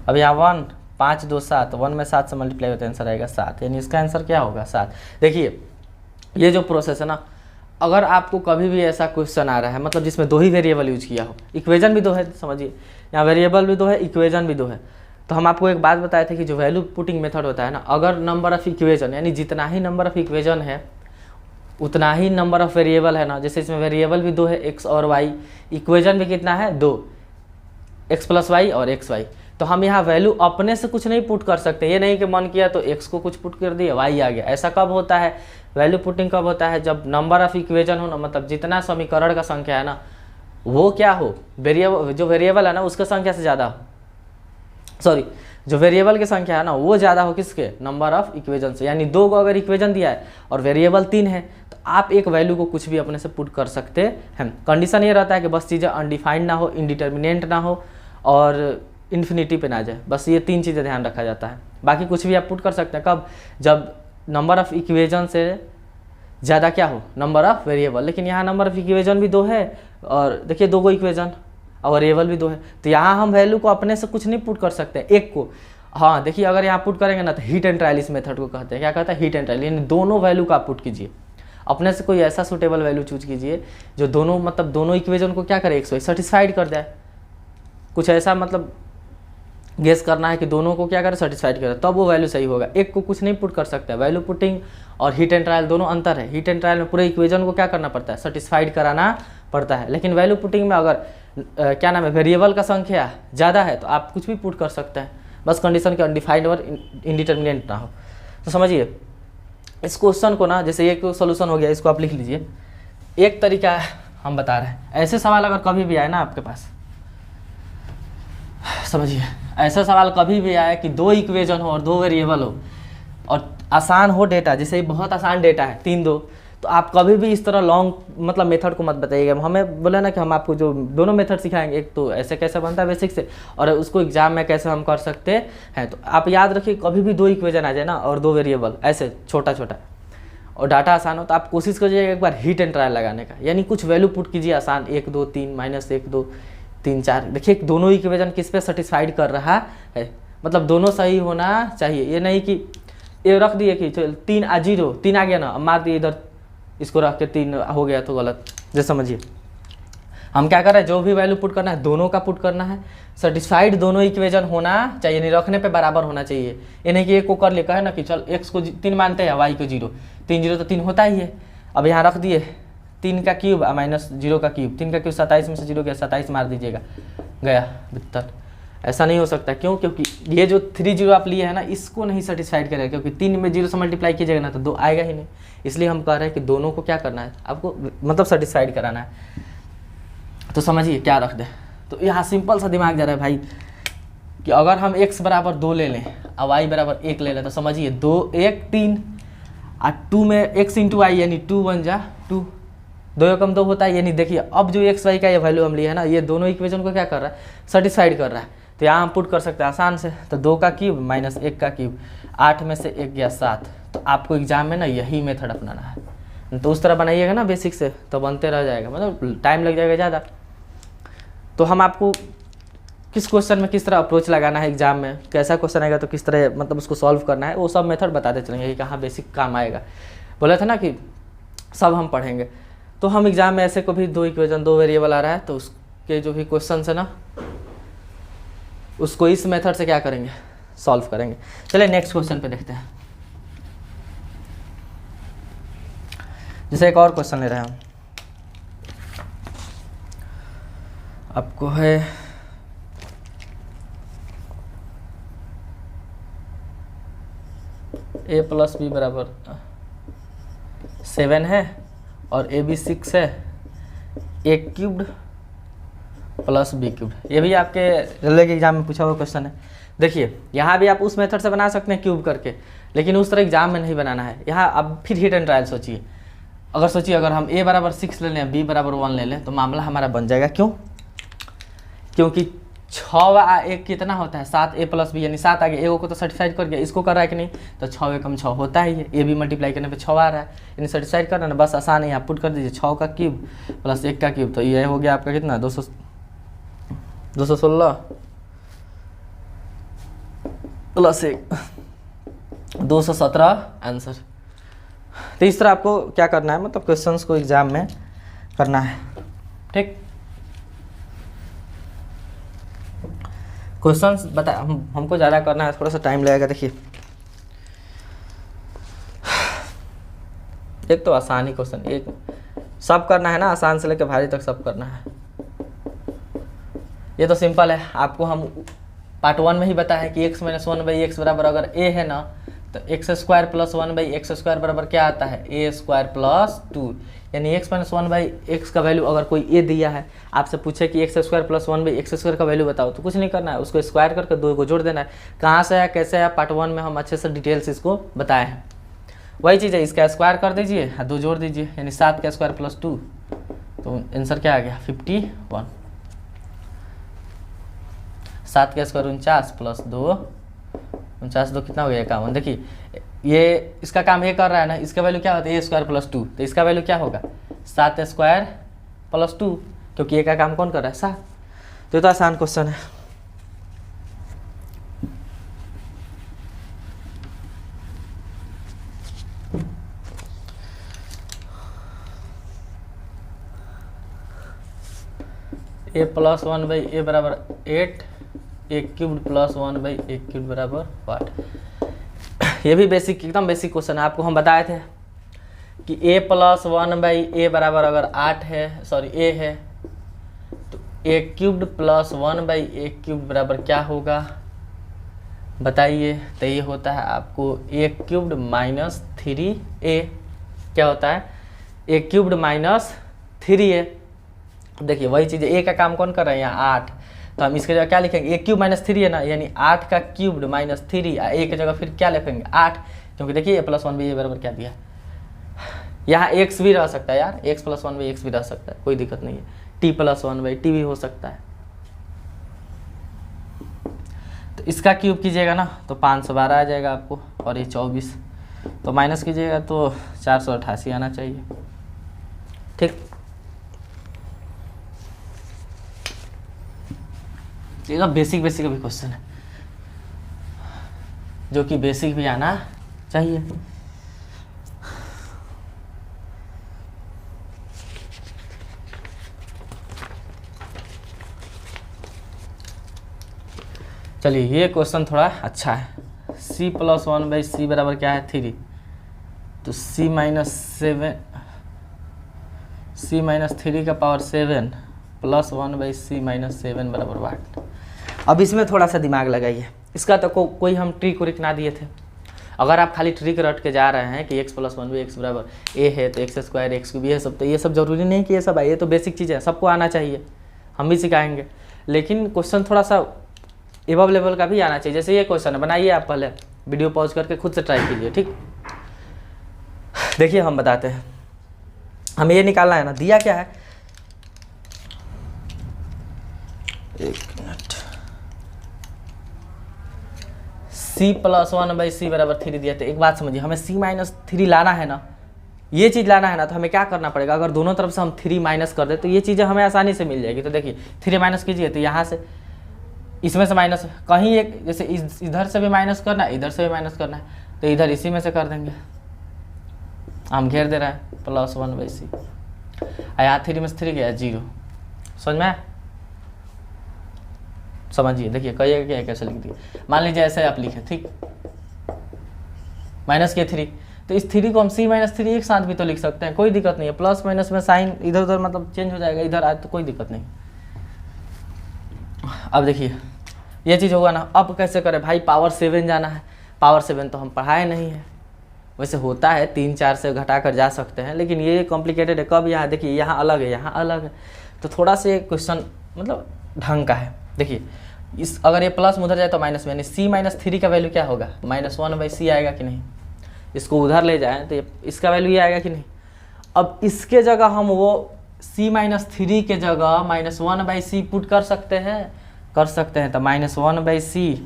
अब यहाँ 1 5 2 7, 1 में 7 से मल्टीप्लाई होता है, आंसर आएगा 7, यानी इसका आंसर क्या होगा 7। देखिए ये जो प्रोसेस है ना, अगर आपको कभी भी ऐसा क्वेश्चन आ रहा है, मतलब जिसमें 2 ही वेरिएबल यूज किया हो, इक्वेजन भी 2 है, समझिए यहाँ वेरिएबल भी 2 है इक्वेजन भी 2 है, तो हम आपको एक बात बताए थे कि जो वैल्यू पुटिंग मेथड होता है ना, अगर नंबर ऑफ इक्वेजन यानी जितना ही नंबर ऑफ इक्वेजन है उतना ही नंबर ऑफ वेरिएबल है ना, जैसे इसमें वेरिएबल भी 2 है एक्स और वाई, इक्वेजन भी कितना है 2 एक्स प्लस वाई और एक्स वाई, तो हम यहाँ वैल्यू अपने से कुछ नहीं पुट कर सकते, ये नहीं कि मन किया तो एक्स को कुछ पुट कर दिया वाई आ गया। ऐसा कब होता है, वैल्यू पुटिंग कब होता है, जब नंबर ऑफ इक्वेजन हो ना, मतलब जितना समीकरण का संख्या है ना वो क्या हो, वेरिएबल जो वेरिएबल है ना उसका संख्या से ज़्यादा हो, सॉरी जो वेरिएबल की संख्या है ना वो ज़्यादा हो किसके, नंबर ऑफ इक्वेजन से। यानी 2 को अगर इक्वेजन दिया है और वेरिएबल 3 है तो आप एक वैल्यू को कुछ भी अपने से पुट कर सकते हैं। कंडीशन ये रहता है कि बस चीज़ें अनडिफाइंड ना हो, इनडिटर्मिनेंट ना हो और इन्फिनिटी पे ना जाए, बस ये 3 चीज़ें ध्यान रखा जाता है। बाकी कुछ भी आप पुट कर सकते हैं, कब, जब नंबर ऑफ इक्वेजन से ज़्यादा क्या हो, नंबर ऑफ वेरिएबल। लेकिन यहाँ नंबर ऑफ इक्वेजन भी 2 है और देखिए 2 को इक्वेजन और वेरिएबल भी 2 है, तो यहाँ हम वैल्यू को अपने से कुछ नहीं पुट कर सकते एक को। हाँ देखिए अगर यहाँ पुट करेंगे ना तो हीट एंड ट्रायल इस मेथड को कहते हैं, क्या कहता है हीट एंड ट्रायल, यानी दोनों वैल्यू को आप पुट कीजिए। अपने से कोई ऐसा सूटेबल वैल्यू चूज कीजिए जो दोनों मतलब दोनों इक्वेशन को क्या करे, एक सेटिस्फाइड कर जाए। कुछ ऐसा मतलब गेस करना है कि दोनों को क्या करे, सेटिस्फाइड करे, तब वो वैल्यू सही होगा। एक को कुछ नहीं पुट कर सकता है। वैल्यू पुटिंग और हिट एंड ट्रायल दोनों अंतर है। हिट एंड ट्रायल में पूरे इक्वेशन को क्या करना पड़ता है, सेटिस्फाइड कराना पड़ता है। लेकिन वैल्यू पुटिंग में अगर क्या नाम है, वेरिएबल का संख्या ज़्यादा है तो आप कुछ भी पुट कर सकते हैं, बस कंडीशन के अनडिफाइंड और इनडिटर्मिनेट ना हो। तो समझिए इस क्वेश्चन को ना, जैसे एक सोल्यूशन हो गया, इसको आप लिख लीजिए। एक तरीका हम बता रहे हैं, ऐसे सवाल अगर कभी भी आए ना आपके पास, समझिए ऐसा सवाल कभी भी आए कि दो इक्वेशन हो और दो वेरिएबल हो और आसान हो डेटा, जैसे बहुत आसान डेटा है 3-2, तो आप कभी भी इस तरह लॉन्ग मतलब मेथड को मत बताइएगा। हमें बोला ना कि हम आपको जो दोनों मेथड सिखाएंगे, एक तो ऐसे कैसे बनता है बेसिक से, और उसको एग्जाम में कैसे हम कर सकते हैं। तो आप याद रखिए कभी भी दो इक्वेशन आ जाए ना और दो वेरिएबल ऐसे छोटा छोटा और डाटा आसान हो, तो आप कोशिश करिए एक बार हिट एंड ट्रायल लगाने का, यानी कुछ वैल्यू पुट कीजिए आसान, 1 2 3 -1 2 3 4। देखिए दोनों इक्वेशन किस पे सेटिस्फाइड कर रहा है, मतलब दोनों सही होना चाहिए। ये नहीं कि ये रख दिए कि चल 3 0 3 आ गया ना, अब मार दिए इधर, इसको रख के 3 हो गया तो गलत। जैसे समझिए हम क्या कर रहे हैं, जो भी वैल्यू पुट करना है दोनों का पुट करना है, सेटिस्फाइड दोनों इक्वेशन होना चाहिए, नहीं रखने पे बराबर होना चाहिए। ये नहीं कि एक को कर लिया है ना कि चल x को 3 मानते हैं, y को 0, 3 0 तो 3 होता ही है। अब यहाँ रख दिए 3 का क्यूब -0 का क्यूब, 3 का क्यूब 27 में से 0 गया, 27 मार दीजिएगा, गया भीतर। ऐसा नहीं हो सकता। क्यों? क्योंकि ये जो 3 0 आप लिए है ना, इसको नहीं सेटिस्फाइड करेगा, क्योंकि 3 में 0 से मल्टीप्लाई कीजिएगा ना तो 2 आएगा ही नहीं। इसलिए हम कह रहे हैं कि दोनों को क्या करना है, आपको मतलब सेटिस्फाइड कराना है। तो समझिए क्या रख दे, तो यहाँ सिंपल सा दिमाग जा रहा है भाई कि अगर हम x बराबर 2 ले लें और y बराबर 1 ले लें, तो समझिए 2 1 3 और 2 में x × y यानी 2 1 जा 2, 2 कम 2 होता है। यानी देखिए अब जो x y का ये वैल्यू हम लिए है ना, ये दोनों इक्वेशन को क्या कर रहा है, सेटिस्फाइड कर रहा है। तो यहाँ हम पुट कर सकते हैं आसान से, तो 2 का क्यूब -1 का क्यूब, 8 में से 1 गया 7। तो आपको एग्जाम में ना यही मेथड अपनाना है। तो उस तरह बनाइएगा ना बेसिक से, तो बनते रह जाएगा, मतलब टाइम लग जाएगा ज़्यादा। तो हम आपको किस क्वेश्चन में किस तरह अप्रोच लगाना है, एग्जाम में कैसा क्वेश्चन आएगा तो किस तरह मतलब उसको सॉल्व करना है, वो सब मेथड बताते चलेंगे कि कहाँ बेसिक काम आएगा। बोला था ना कि सब हम पढ़ेंगे। तो हम एग्जाम में ऐसे को भी दो इक्वेशन दो वेरिएबल आ रहा है, तो उसके जो भी क्वेश्चन है ना, उसको इस मेथड से क्या करेंगे, सॉल्व करेंगे। चलिए नेक्स्ट क्वेश्चन पे देखते हैं। जैसे एक और क्वेश्चन ले रहे हैं हम, आपको है a + b बराबर 7 है और ab 6 है, a क्यूब्ड + b क्यूब्ड। ये भी आपके रेलवे के एग्जाम में पूछा हुआ क्वेश्चन है। देखिए यहाँ भी आप उस मेथड से बना सकते हैं क्यूब करके, लेकिन उस तरह एग्जाम में नहीं बनाना है। यहाँ अब फिर हिट एंड ट्रायल सोचिए। अगर सोचिए अगर हम a बराबर 6 ले लें, b बराबर 1 ले लें, तो मामला हमारा बन जाएगा। क्यों? क्योंकि 6 1 कितना होता है, 7 a + b, यानी 7 आ गया। ए को तो सेटिस्फाइड कर गया, इसको कर रहा है कि नहीं, तो 6 × 6 होता ही है। ए भी मल्टीप्लाई करने पे 6 आ रहा है, यानी सेटिस्फाइड करना ना, बस आसान है। यहाँ पुट कर दीजिए 6 का क्यूब + 1 का क्यूब, तो ये हो गया आपका कितना, 216 + 1 217 आंसर। तो इस तरह आपको क्या करना है, मतलब क्वेश्चंस को एग्जाम में करना है। ठीक, क्वेश्चंस बता हमको ज़्यादा करना है, थोड़ा सा टाइम लगेगा। देखिए एक तो आसान ही क्वेश्चन, एक सब करना है ना, आसान से लेकर भारी तक सब करना है। ये तो सिंपल है, आपको हम पार्ट 1 में ही बताया है कि x - 1/x बराबर अगर a है ना, तो x² + 1/x² बराबर क्या आता है, a² + 2, यानी x - 1/x का वैल्यू अगर कोई a दिया है, आपसे पूछे कि x² + 1/x² का वैल्यू बताओ, तो कुछ नहीं करना है, उसको स्क्वायर करके 2 को जोड़ देना है। कहाँ से आया कैसे आया, पार्ट 1 में हम अच्छे से डिटेल्स इसको बताए हैं। वही चीज़ है, इसका स्क्वायर कर दीजिए, 2 जोड़ दीजिए, यानी 7 का स्क्वायर + 2, तो आंसर क्या आ गया 51। 7 का स्क्वायर 49 + 2 49 2 कितना हो गया 51। देखिए ये इसका काम ये कर रहा है ना, इसका वैल्यू क्या होता है, a² + 2, तो इसका वैल्यू क्या होगा 7² + 2, क्योंकि ये का काम कौन कर रहा है 7। तो ये तो आसान क्वेश्चन है। ए प्लस 1/a बराबर 8, ए क्यूब्ड प्लस 1/a क्यूब्ड बराबर 8। ये भी बेसिक, एकदम बेसिक क्वेश्चन है। आपको हम बताए थे कि a प्लस 1/a बराबर अगर 8 है, सॉरी a है, तो a cubed plus 1/a cubed बराबर क्या होगा बताइए। तो ये होता है आपको a क्यूब्ड माइनस 3a। क्या होता है? a cubed minus 3a। देखिए वही चीज़, a का काम कौन कर रहा है यहाँ 8, तो हम इसके जगह क्या लिखेंगे? a क्यूब माइनस 3 है ना, यानी 8 का क्यूब्ड माइनस 3, a की जगह फिर क्या लिखेंगे? 8, क्योंकि देखिए a प्लस 1/a बराबर क्या दिया। यहाँ x भी रह सकता है यार, x प्लस 1/x भी रह सकता है, कोई दिक्कत नहीं है। t प्लस 1/t भी हो सकता है। तो इसका क्यूब कीजिएगा ना तो 512 आ जाएगा आपको, और ये 24, तो माइनस कीजिएगा तो 488 आना चाहिए। ठीक, ये बेसिक बेसिक भी क्वेश्चन है, जो कि बेसिक भी आना चाहिए। चलिए ये क्वेश्चन थोड़ा अच्छा है। c प्लस 1/c बराबर क्या है? 3, तो c माइनस 3 का पावर 7 प्लस 1/c माइनस 7 बराबर 8। अब इसमें थोड़ा सा दिमाग लगाइए। इसका तो कोई हम ट्रिक उरिक ना दिए थे। अगर आप खाली ट्रिक रट के जा रहे हैं कि x प्लस 1/x बराबर a है तो x स्क्वायर x क्यूब, ये सब तो ये सब जरूरी नहीं कि ये सब है, ये तो बेसिक चीज़ है, सबको आना चाहिए, हम भी सिखाएंगे। लेकिन क्वेश्चन थोड़ा सा एबव लेवल का भी आना चाहिए। जैसे ये क्वेश्चन है, बनाइए आप, पहले वीडियो पॉज करके खुद से ट्राई कीजिए। ठीक, देखिए हम बताते हैं, हमें ये निकालना है ना, दिया क्या है, एक मिनट, c प्लस 1/c बराबर 3 दिया। तो एक बात समझिए, हमें c माइनस 3 लाना है ना, ये चीज़ लाना है ना, तो हमें क्या करना पड़ेगा? अगर दोनों तरफ से हम 3 माइनस कर दे तो ये चीज़ें हमें आसानी से मिल जाएगी। तो देखिए 3 माइनस कीजिए, तो यहाँ से इसमें से माइनस, कहीं एक, जैसे इधर से भी माइनस करना है, इधर से भी माइनस करना है, तो इधर इसी में से कर देंगे। हम घेर दे रहे हैं प्लस 1/c, यहाँ 3 में से 3 गया 0। समझ में? समझिए, देखिए कहिएगा क्या कैसे लिख दिए। मान लीजिए ऐसे आप लिखे, ठीक, माइनस के 3, तो इस 3 को हम c माइनस 3 एक साथ भी तो लिख सकते हैं, कोई दिक्कत नहीं है। प्लस माइनस में साइन इधर उधर मतलब चेंज हो जाएगा, इधर आए तो कोई दिक्कत नहीं। अब देखिए ये चीज़ होगा ना, अब कैसे करें भाई? पावर 7 जाना है, पावर 7 तो हम पढ़ाए नहीं है। वैसे होता है 3 4 से घटा कर जा सकते हैं, लेकिन ये कॉम्प्लिकेटेड है। कब? यहाँ देखिए, यहाँ अलग है, यहाँ अलग है, तो थोड़ा से क्वेश्चन मतलब ढंग का है। देखिए इस, अगर ये प्लस में उधर जाए तो माइनस में, यानी c माइनस 3 का वैल्यू क्या होगा? माइनस 1/c आएगा कि नहीं? इसको उधर ले जाएँ तो इसका वैल्यू ये आएगा कि नहीं? अब इसके जगह हम वो c माइनस 3 के जगह माइनस 1/c पुट कर सकते हैं, तो माइनस 1/c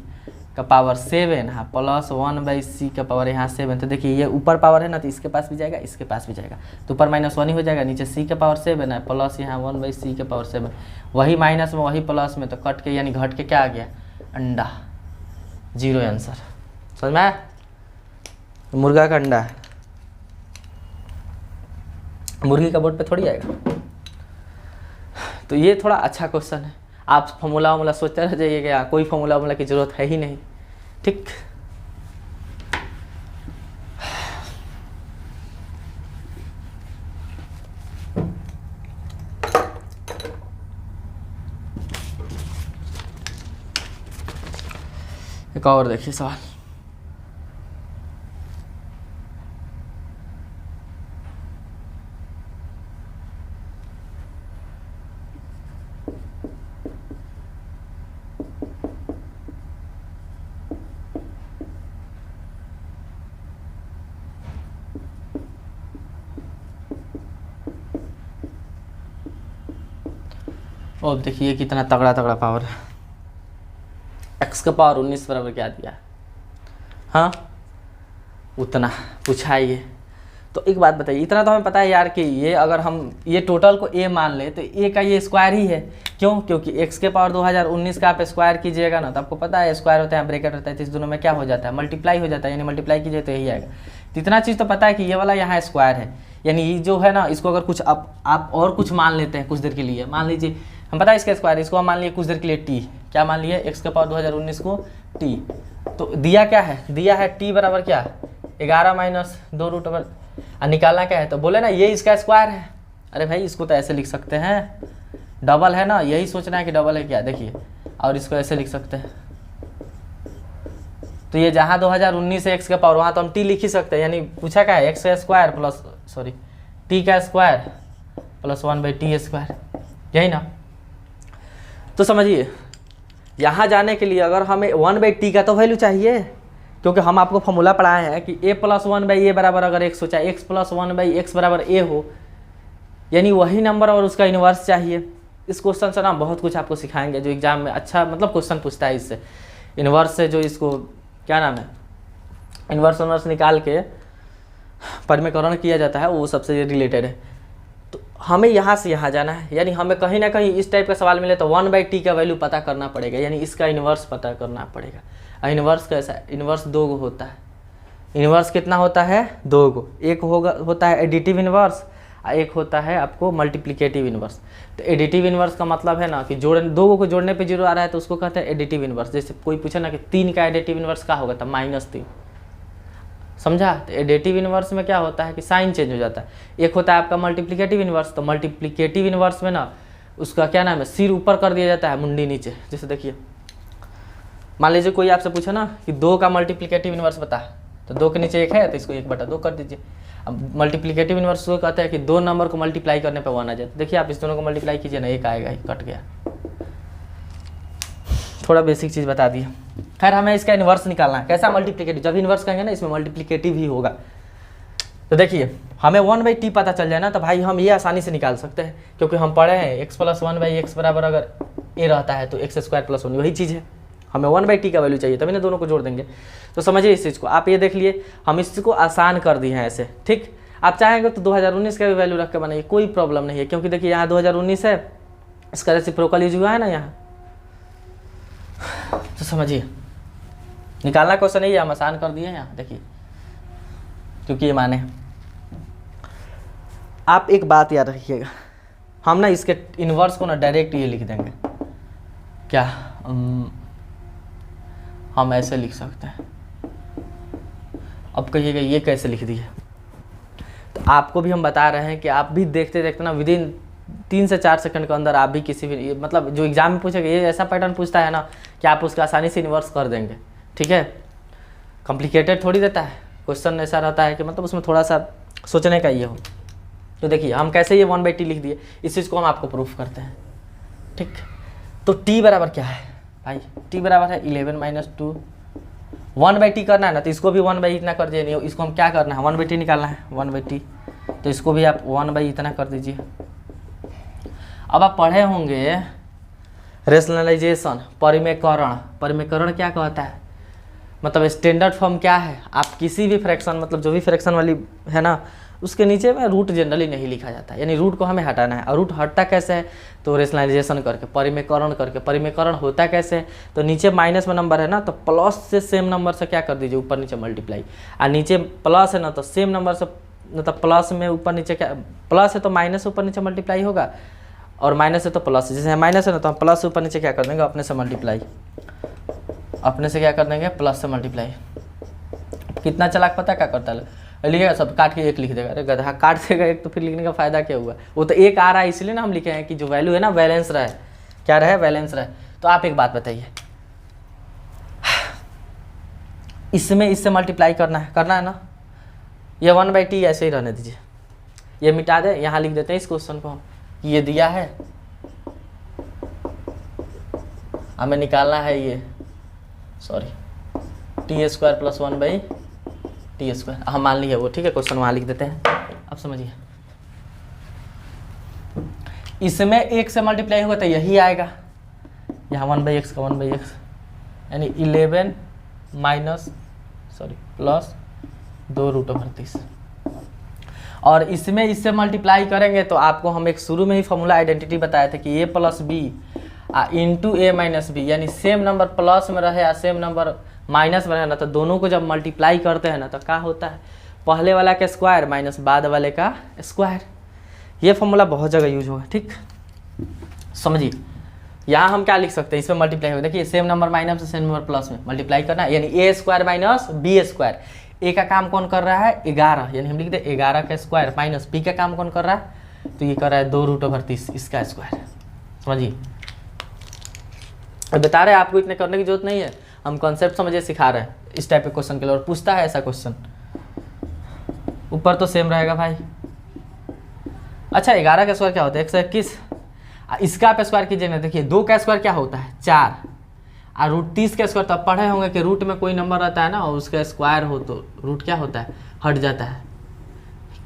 का पावर 7, हाँ, प्लस 1/c का पावर यहाँ 7। तो देखिए ये ऊपर पावर है ना, तो इसके पास भी जाएगा, इसके पास भी जाएगा, तो ऊपर माइनस 1 ही हो जाएगा, नीचे c का पावर 7 है, प्लस यहाँ 1/c का पावर 7, वही माइनस में वही प्लस में, तो कट के यानी घट के क्या आ गया? अंडा। 0 आंसर। समझ में आया? मुर्गा का अंडा है, मुर्गी का बोर्ड पे थोड़ी आएगा। तो ये थोड़ा अच्छा क्वेश्चन है। आप फॉर्मूला सोचते रह जाइएगा, कोई फॉर्मूला की ज़रूरत है ही नहीं। ठीक, एक और देखिए सवाल। और देखिए कितना तगड़ा तगड़ा पावर है। x का पावर 19 बराबर क्या दिया है? हाँ, उतना पूछा है ये। तो एक बात बताइए, इतना तो हमें पता है यार कि ये अगर हम ये टोटल को a मान ले तो a का ये स्क्वायर ही है। क्यों? क्योंकि x के पावर 2019 का आप स्क्वायर कीजिएगा ना, तो आपको पता है स्क्वायर होता है, ब्रैकेट होता है, तो इस दोनों में क्या हो जाता है? मल्टीप्लाई हो जाता है, यानी मल्टीप्लाई कीजिए तो यही आएगा। तो इतना चीज़ तो पता है कि ये वाला यहाँ स्क्वायर है, यानी ये जो है ना, इसको अगर कुछ आप और कुछ मान लेते हैं कुछ देर के लिए, मान लीजिए हम पता है इसका स्क्वायर, इसको हम मान लिए कुछ देर के लिए टी, क्या मान लिए x के पावर 2019 को टी। तो दिया क्या है, दिया है t बराबर क्या 11 माइनस 2 रूट ओवर, और निकालना क्या है, तो बोले ना ये इसका स्क्वायर है। अरे भाई इसको तो ऐसे लिख सकते हैं, डबल है ना, यही सोचना है कि डबल है क्या, देखिए, और इसको ऐसे लिख सकते हैं। तो ये जहाँ 2019 है x का पावर, वहाँ तो हम t लिख ही सकते हैं, यानी पूछा क्या है x का स्क्वायर प्लस सॉरी t का स्क्वायर प्लस 1/t स्क्वायर, यही ना। तो समझिए यहाँ जाने के लिए अगर हमें 1/t का तो वैल्यू चाहिए, क्योंकि हम आपको फॉर्मूला पढ़ाए हैं कि a + 1/a बराबर अगर x हो, चाहे x + 1/x बराबर a हो, यानी वही नंबर और उसका इन्वर्स चाहिए। इस क्वेश्चन से ना बहुत कुछ आपको सिखाएंगे जो एग्जाम में अच्छा मतलब क्वेश्चन पूछता है इससे, इन्वर्स से जो इसको क्या नाम है इन्वर्स निकाल के परिमेयकरण किया जाता है, वो सबसे रिलेटेड है। तो हमें यहाँ से यहाँ जाना है, यानी हमें कहीं ना कहीं इस टाइप का सवाल मिले तो 1/t का वैल्यू पता करना पड़ेगा, यानी इसका इन्वर्स पता करना पड़ेगा। और इन्वर्स कैसा है, इन्वर्स 2 गो होता है। इन्वर्स कितना होता है, 2 गो, एक होता है एडिटिव इन्वर्स और एक होता है आपको मल्टीप्लिकेटिव इन्वर्स। तो एडिटिव इन्वर्स का मतलब है ना कि दो को जोड़ने पे 0 आ रहा है तो उसको कहते हैं एडिटिव इन्वर्स। जैसे कोई पूछे ना कि 3 का एडिटिव इन्वर्स क्या होगा, तो -3, समझा। तो एडिटिव इन्वर्स में क्या होता है कि साइन चेंज हो जाता है। एक होता है आपका मल्टीप्लिकेटिव इन्वर्स, तो मल्टीप्लिकेटिव इन्वर्स में ना उसका क्या नाम है, सिर ऊपर कर दिया जाता है, मुंडी नीचे। जैसे देखिए मान लीजिए कोई आपसे पूछे ना कि 2 का मल्टीप्लिकेटिव इन्वर्स बता, तो 2 के नीचे 1 है तो इसको 1/2 कर दीजिए। अब मल्टीप्लिकेटिव इन्वर्स को कहते हैं कि 2 नंबर को मल्टीप्लाई करने पर 1 आ जाए। देखिए आप इस दोनों को मल्टीप्लाई कीजिए ना, 1 आएगा, ही कट गया। थोड़ा बेसिक चीज़ बता दिए। खैर हमें इसका इन्वर्स निकालना है, कैसा मल्टीप्लिकेटिव, जब इन्वर्स कहेंगे ना इसमें मल्टीप्लिकेटिव ही होगा। तो देखिए हमें 1/t पता चल जाए ना तो भाई हम ये आसानी से निकाल सकते हैं, क्योंकि हम पढ़े हैं x + 1/x बराबर अगर a रहता है तो x² + 1 वही चीज़ है। हमें 1/t का वैल्यू चाहिए, तभी ना दोनों को जोड़ देंगे। तो समझिए इस चीज़ को, आप ये देख लिए हम इस चीज़ को आसान कर दिए हैं ऐसे, ठीक। आप चाहेंगे तो 2019 का भी वैल्यू रख के बनाइए, कोई प्रॉब्लम नहीं है, क्योंकि देखिए यहाँ 2019 है, इसका रेसिप्रोकल यूज हुआ है ना यहाँ। तो समझिए निकालना क्वेश्चन नहीं है, हम आसान कर दिए हैं यहाँ, देखिए क्योंकि ये माने। आप एक बात याद रखिएगा, हम ना इसके इन्वर्स को ना डायरेक्ट ये लिख देंगे, क्या हम ऐसे लिख सकते हैं। अब कहिएगा ये कैसे लिख दिए, तो आपको भी हम बता रहे हैं कि आप भी देखते देखते ना विदिन 3 से 4 सेकंड के अंदर आप भी किसी भी मतलब जो एग्जाम में पूछेगा ये ऐसा पैटर्न पूछता है ना कि आप उसका आसानी से इन्वर्स कर देंगे, ठीक है। कॉम्प्लिकेटेड थोड़ी देता है क्वेश्चन, ऐसा रहता है कि मतलब उसमें थोड़ा सा सोचने का ये हो। तो देखिए हम कैसे ये 1/t लिख दिए, इस चीज़ को हम आपको प्रूफ करते हैं, ठीक। तो t बराबर क्या है भाई, t बराबर है 11 - 2। 1/t करना है ना तो इसको भी 1/, इतना कर दीजिए। इसको हम क्या करना है, 1/t निकालना है, 1/t, तो इसको भी आप 1/, इतना कर दीजिए। अब आप पढ़े होंगे रेशनलाइजेशन, परिमेयकरण। परिमेयकरण क्या कहता है, मतलब स्टैंडर्ड फॉर्म क्या है, आप किसी भी फ्रैक्शन मतलब जो भी फ्रैक्शन वाली है ना उसके नीचे में रूट जनरली नहीं लिखा जाता है, यानी रूट को हमें हटाना है। और रूट हटता कैसे है, तो रेशनलाइजेशन करके, परिमेयकरण करके। परिमेयकरण होता कैसे है, तो नीचे माइनस में नंबर है ना तो प्लस से सेम नंबर से क्या कर दीजिए, ऊपर नीचे मल्टीप्लाई। और नीचे प्लस है ना तो सेम नंबर से मतलब प्लस में ऊपर नीचे क्या, प्लस है तो माइनस से ऊपर नीचे मल्टीप्लाई होगा, और माइनस है तो प्लस। जैसे माइनस है ना तो हम प्लस से ऊपर नीचे क्या कर देंगे, अपने से मल्टीप्लाई, अपने से क्या कर देंगे, प्लस से मल्टीप्लाई। कितना चालाक पता क्या करता है, लिखेगा सब काट के 1 लिख देगा। अरे गधा, काट देगा 1 तो फिर लिखने का फायदा क्या हुआ, वो तो 1 आ रहा है इसलिए ना हम लिखे हैं कि जो वैल्यू है ना बैलेंस रहे, क्या रहे, बैलेंस रहे। तो आप एक बात बताइए, इसमें इससे मल्टीप्लाई करना है ना, ये 1/t ऐसे ही रहने दीजिए, ये मिटा दे, यहाँ लिख देते हैं इस क्वेश्चन को हम, ये दिया है, हमें निकालना है ये सॉरी t² + 1/t², हम मान लिए वो, ठीक है। क्वेश्चन वहाँ लिख देते हैं। अब समझिए इसमें 1 से मल्टीप्लाई होगा तो यही आएगा, यहाँ 1/x का 1/x, यानी 11 प्लस 2√30। और इसमें इससे मल्टीप्लाई करेंगे तो आपको हम एक शुरू में ही फॉर्मूला आइडेंटिटी बताया था कि a + b into a - b, यानी सेम नंबर प्लस में रहे या सेम नंबर माइनस में रहे ना तो दोनों को जब मल्टीप्लाई करते हैं ना तो क्या होता है, पहले वाला का स्क्वायर माइनस बाद वाले का स्क्वायर। ये फॉर्मूला बहुत जगह यूज होगा, ठीक। समझिए यहाँ हम क्या लिख सकते हैं, इसमें मल्टीप्लाई हो, देखिए सेम नंबर माइनस से सेम नंबर प्लस में मल्टीप्लाई करना है, यानी ए स्क्वायर माइनस बी स्क्वायर। ए का काम कौन कर रहा है 11, यानी हम लिख दे 11 का स्क्वायर माइनस बी का काम कौन कर रहा है, तो ये कर रहा है 2√30 इसका स्क्वायर। समझिए बता रहे हैं आपको इतने करने की जरूरत नहीं है, हम कॉन्सेप्ट समझिए सिखा रहे हैं इस टाइप के क्वेश्चन के लिए। और पूछता है ऐसा क्वेश्चन, ऊपर तो सेम रहेगा भाई। अच्छा 11 का स्क्वायर क्या होता है 121, इसका आप स्क्वायर कीजिए ना, देखिए 2 का स्क्वायर क्या होता है 4, और √30 का स्क्वायर तो आप पढ़े होंगे कि रूट में कोई नंबर रहता है ना और उसका स्क्वायर हो तो रूट क्या होता है हट जाता है।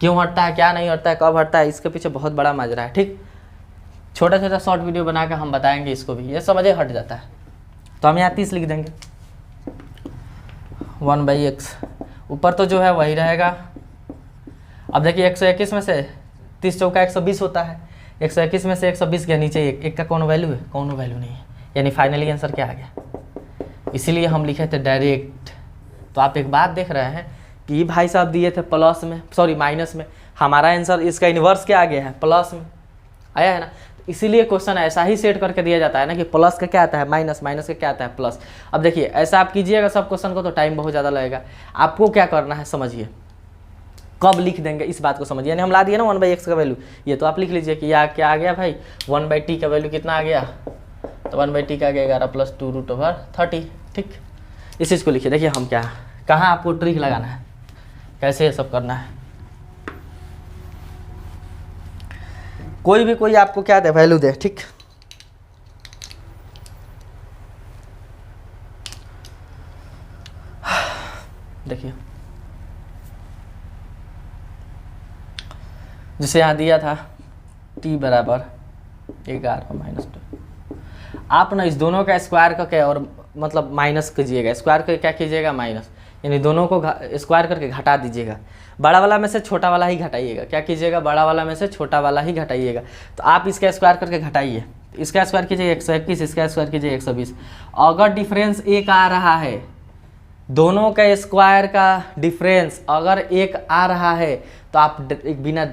क्यों हटता है, क्या नहीं हटता है, कब हटता है, इसके पीछे बहुत बड़ा माजरा है। ठीक, छोटा छोटा शॉर्ट वीडियो बना के हम बताएंगे इसको भी, ये समझे हट जाता है। तो हम यहाँ 30 लिख देंगे 1/x, ऊपर तो जो है वही रहेगा। अब देखिए 121 में से 30 चौका 120 होता है, 121 में से 120 गया, नीचे एक का कौन वैल्यू है, कौन वैल्यू नहीं है, यानी फाइनली आंसर क्या आ गया। इसीलिए हम लिखे थे डायरेक्ट। तो आप एक बात देख रहे हैं कि भाई साहब दिए थे प्लस में, सॉरी माइनस में, हमारा आंसर इसका इन्वर्स क्या आ गया है प्लस में आया है ना। इसीलिए क्वेश्चन ऐसा ही सेट करके दिया जाता है ना कि प्लस का क्या आता है माइनस, माइनस का क्या आता है प्लस। अब देखिए ऐसा आप कीजिएगा सब क्वेश्चन को तो टाइम बहुत ज़्यादा लगेगा। आपको क्या करना है समझिए, कब लिख देंगे इस बात को समझिए, यानी हम ला दिए ना 1/x का वैल्यू, ये तो आप लिख लीजिए कि या क्या आ गया भाई 1/t का वैल्यू कितना आ गया, तो 1/t का आ गया 11 + 2√30। ठीक, इस चीज़ को लिखिए। देखिए हम क्या, कहाँ आपको ट्रिक लगाना है, कैसे ये सब करना है। कोई आपको क्या दे वैल्यू दे, ठीक, देखिए जैसे यहाँ दिया था t बराबर 11 - 2, आप ना इस दोनों का स्क्वायर करके और मतलब माइनस कीजिएगा, स्क्वायर करके क्या कीजिएगा माइनस, यानी दोनों को स्क्वायर करके घटा दीजिएगा। बड़ा वाला में से छोटा वाला ही घटाइएगा, क्या कीजिएगा बड़ा वाला में से छोटा वाला ही घटाइएगा। तो आप इसका स्क्वायर करके घटाइए, इसका स्क्वायर कीजिए 121, इसका स्क्वायर कीजिए 120। अगर डिफरेंस 1 आ रहा है, दोनों का स्क्वायर का डिफरेंस अगर 1 आ रहा है तो आप बिना